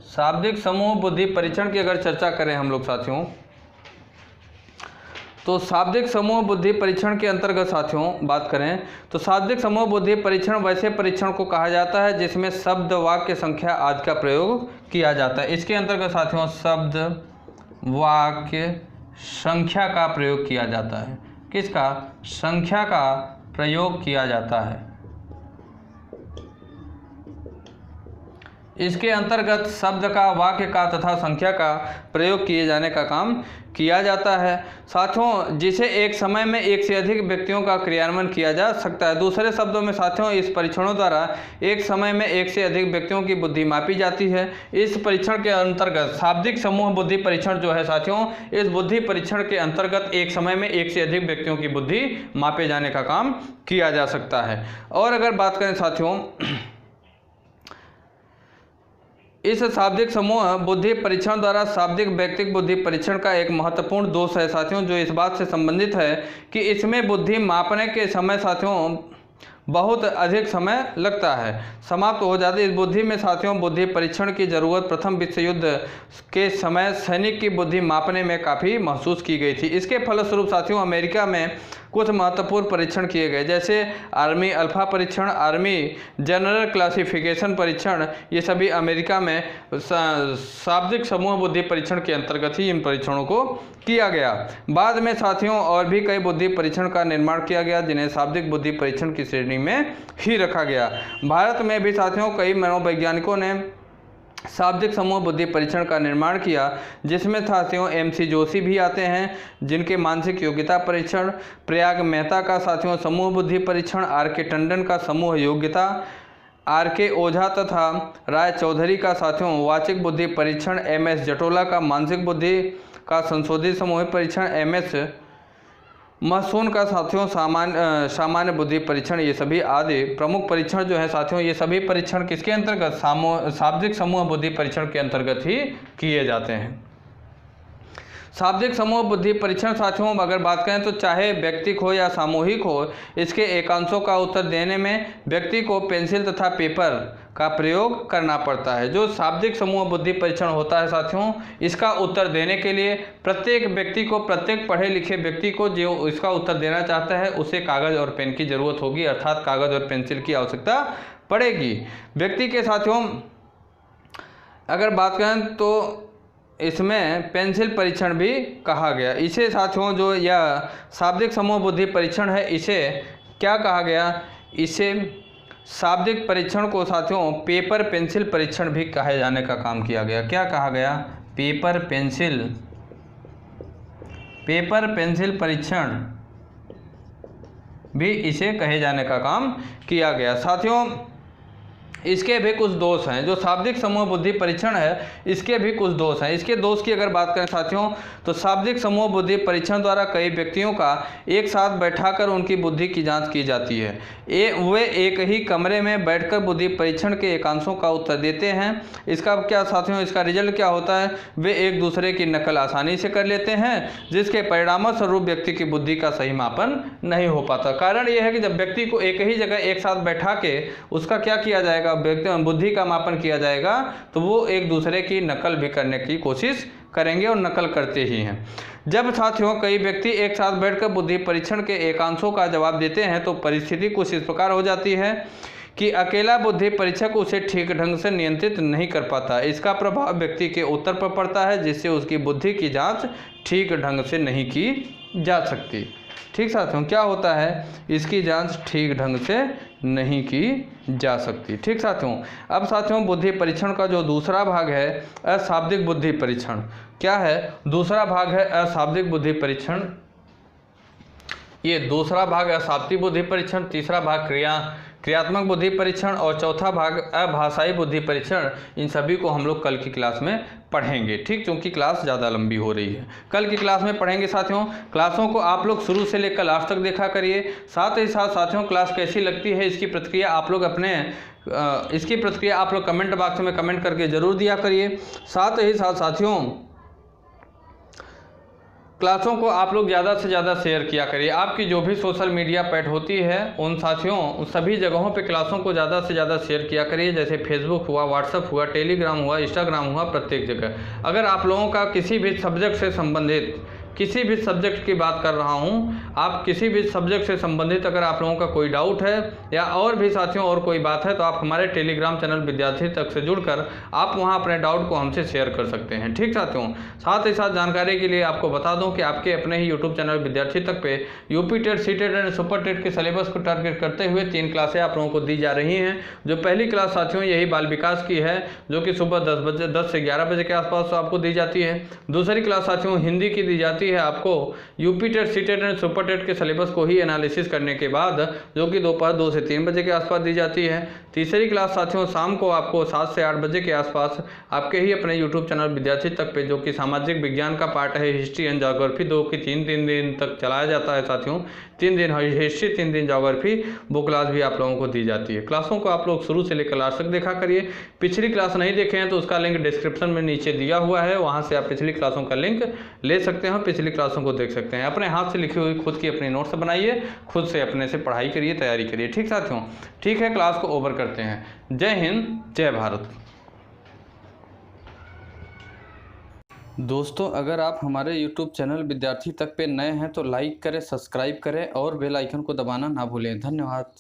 शाब्दिक समूह बुद्धि परीक्षण की अगर चर्चा करें हम लोग साथियों, तो शाब्दिक समूह बुद्धि परीक्षण के अंतर्गत साथियों बात करें तो शाब्दिक समूह बुद्धि परीक्षण वैसे परीक्षण को कहा जाता है जिसमें शब्द वाक्य संख्या आदि का प्रयोग किया जाता है। इसके अंतर्गत साथियों शब्द वाक्य संख्या का प्रयोग किया जाता है। किसका? संख्या का प्रयोग किया जाता है। इसके अंतर्गत शब्द का, वाक्य का तथा संख्या का प्रयोग किए जाने का काम किया जाता है साथियों, जिसे एक समय में एक से अधिक व्यक्तियों का क्रियान्वयन किया जा सकता है। दूसरे शब्दों में साथियों इस परीक्षणों द्वारा एक समय में एक से अधिक व्यक्तियों की बुद्धि मापी जाती है। इस परीक्षण के अंतर्गत शाब्दिक समूह बुद्धि परीक्षण जो है साथियों, इस बुद्धि परीक्षण के अंतर्गत एक समय में एक से अधिक व्यक्तियों की बुद्धि मापे जाने का काम किया जा सकता है। और अगर बात करें साथियों इस शाब्दिक समूह बुद्धि परीक्षण द्वारा शाब्दिक वैयक्तिक बुद्धि परीक्षण का एक महत्वपूर्ण दोष है साथियों, जो इस बात से संबंधित है कि इसमें बुद्धि मापने के समय साथियों बहुत अधिक समय लगता है, समाप्त हो जाती है। इस बुद्धि में साथियों बुद्धि परीक्षण की जरूरत प्रथम विश्व युद्ध के समय सैनिक की बुद्धि मापने में काफ़ी महसूस की गई थी। इसके फलस्वरूप साथियों अमेरिका में कुछ महत्वपूर्ण परीक्षण किए गए, जैसे आर्मी अल्फा परीक्षण, आर्मी जनरल क्लासिफिकेशन परीक्षण। ये सभी अमेरिका में शाब्दिक समूह बुद्धि परीक्षण के अंतर्गत ही इन परीक्षणों को किया गया। बाद में साथियों और भी कई बुद्धि परीक्षण का निर्माण किया गया जिन्हें शाब्दिक बुद्धि परीक्षण की श्रेणी में ही रखा गया। भारत में भी साथियों कई मनोवैज्ञानिकों ने शाब्दिक समूह बुद्धि परीक्षण का निर्माण किया, जिसमें साथियों MC जोशी भी आते हैं जिनके मानसिक योग्यता परीक्षण, प्रयाग मेहता का साथियों समूह बुद्धि परीक्षण, RK टंडन का समूह योग्यता, RK ओझा तथा राय चौधरी का साथियों वाचिक बुद्धि परीक्षण, MS जटोला का मानसिक बुद्धि का संशोधित समूह परीक्षण, MS महसून का साथियों सामान्य बुद्धि परीक्षण, ये सभी आदि प्रमुख परीक्षण जो है साथियों, ये सभी परीक्षण किसके अंतर्गत? शाब्दिक समूह बुद्धि परीक्षण के अंतर्गत ही किए जाते हैं। शाब्दिक समूह बुद्धि परीक्षण साथियों अगर बात करें तो चाहे व्यक्तिक हो या सामूहिक हो, इसके एकांशों का उत्तर देने में व्यक्ति को पेंसिल तथा पेपर का प्रयोग करना पड़ता है। जो शाब्दिक समूह बुद्धि परीक्षण होता है साथियों, इसका उत्तर देने के लिए प्रत्येक व्यक्ति को, प्रत्येक पढ़े लिखे व्यक्ति को जो इसका उत्तर देना चाहता है उसे कागज़ और पेन की ज़रूरत होगी, अर्थात कागज़ और पेंसिल की आवश्यकता पड़ेगी। व्यक्ति के साथियों अगर बात करें तो इसमें पेंसिल परीक्षण भी कहा गया। इसे साथियों जो यह शाब्दिक समूह बुद्धि परीक्षण है इसे क्या कहा गया? इसे शाब्दिक परीक्षण को साथियों पेपर पेंसिल परीक्षण भी कहे जाने का काम किया गया। क्या कहा गया? पेपर पेंसिल परीक्षण भी इसे कहे जाने का काम किया गया। साथियों इसके भी कुछ दोष हैं। जो शाब्दिक समूह बुद्धि परीक्षण है इसके भी कुछ दोष हैं। इसके दोष की अगर बात करें साथियों तो शाब्दिक समूह बुद्धि परीक्षण द्वारा कई व्यक्तियों का एक साथ बैठाकर उनकी बुद्धि की जांच की जाती है। वे एक ही कमरे में बैठकर बुद्धि परीक्षण के एकांशों का उत्तर देते हैं। इसका क्या साथियों, इसका रिजल्ट क्या होता है? वे एक दूसरे की नकल आसानी से कर लेते हैं, जिसके परिणामस्वरूप व्यक्ति की बुद्धि का सही मापन नहीं हो पाता। कारण यह है कि जब व्यक्ति को एक ही जगह एक साथ बैठा के उसका क्या किया जाएगा, बुद्धि का मापन किया जाएगा, तो वो एक दूसरे की नकल भी करने की कोशिश करेंगे और नकल करते ही हैं। जब साथियों कई व्यक्ति एक साथ बैठकर बुद्धि परीक्षण के एकांशों का जवाब देते हैं तो परिस्थिति कुछ इस प्रकार हो जाती है कि अकेला बुद्धि परीक्षक उसे ठीक ढंग से नियंत्रित नहीं कर पाता। इसका प्रभाव व्यक्ति के उत्तर पर पड़ता है, जिससे उसकी बुद्धि की जांच ठीक ढंग से नहीं की जा सकती। ठीक साथियों, क्या होता है, इसकी जांच ठीक ढंग से नहीं की जा सकती। ठीक साथियों, अब साथियों बुद्धि परीक्षण का जो दूसरा भाग है अशाब्दिक बुद्धि परीक्षण, क्या है, दूसरा भाग है अशाब्दिक बुद्धि परीक्षण। ये दूसरा भाग अशाब्दिक बुद्धि परीक्षण, तीसरा भाग क्रियात्मक बुद्धि परीक्षण और चौथा भाग अभाषाई बुद्धि परीक्षण। इन सभी को हम लोग कल की क्लास में पढ़ेंगे। ठीक, क्योंकि क्लास ज़्यादा लंबी हो रही है, कल की क्लास में पढ़ेंगे साथियों। क्लासों को आप लोग शुरू से लेकर लास्ट तक देखा करिए। साथ ही साथ साथियों क्लास कैसी लगती है इसकी प्रतिक्रिया आप लोग कमेंट बॉक्स में कमेंट करके ज़रूर दिया करिए। साथ ही साथ साथियों क्लासों को आप लोग ज़्यादा से ज़्यादा शेयर किया करिए। आपकी जो भी सोशल मीडिया पैड होती है उन साथियों उन सभी जगहों पे क्लासों को ज़्यादा से ज़्यादा शेयर किया करिए, जैसे फेसबुक हुआ, व्हाट्सअप हुआ, टेलीग्राम हुआ, इंस्टाग्राम हुआ, प्रत्येक जगह। अगर आप लोगों का किसी भी सब्जेक्ट से संबंधित किसी भी सब्जेक्ट की बात कर रहा हूं, आप किसी भी सब्जेक्ट से संबंधित अगर आप लोगों का कोई डाउट है या और भी साथियों और कोई बात है तो आप हमारे टेलीग्राम चैनल विद्यार्थी तक से जुड़कर आप वहां अपने डाउट को हमसे शेयर कर सकते हैं। ठीक साथियों, साथ ही साथ जानकारी के लिए आपको बता दूं कि आपके अपने ही यूट्यूब चैनल विद्यार्थी तक पे UP TET, C TET and super TET के सिलेबस को टारगेट करते हुए 3 क्लासें आप लोगों को दी जा रही हैं। जो पहली क्लास साथियों यही बाल विकास की है, जो कि सुबह 10 से 11 बजे के आसपास आपको दी जाती है। दूसरी क्लास साथियों हिंदी की दी जाती है आपको UP TET, C TET and super TET के सिलेबस को ही एनालिसिस करने के बाद, जो कि दोपहर 2 से 3 बजे के आसपास दी जाती है। तीसरी क्लास साथियों शाम को आपको 7 से 8 बजे के आसपास आपके ही अपने यूट्यूब चैनल विद्यार्थी तक पे, जो कि सामाजिक विज्ञान का पार्ट है, हिस्ट्री एंड ज्योग्राफी, 2 की 3 दिन तक चलाया जाता है साथियों। 3 दिन हिस्ट्री, 3 दिन ज्योग्राफी, वो क्लास भी आप लोगों को दी जाती है। क्लासों को आप लोग शुरू से लेकर लास्ट तक देखा करिए। पिछली क्लास नहीं देखे हैं तो उसका लिंक डिस्क्रिप्शन में नीचे दिया हुआ है, वहाँ से आप पिछली क्लासों का लिंक ले सकते हैं, पिछली क्लासों को देख सकते हैं। अपने हाथ से लिखी हुई खुद की अपनी नोट्स बनाइए, खुद से अपने से पढ़ाई करिए, तैयारी करिए। ठीक साथियों, ठीक है, क्लास को ओवर करते हैं। जय हिंद, जय भारत। दोस्तों अगर आप हमारे YouTube चैनल विद्यार्थी तक पे नए हैं तो लाइक करें, सब्सक्राइब करें और बेल आइकन को दबाना ना भूलें। धन्यवाद।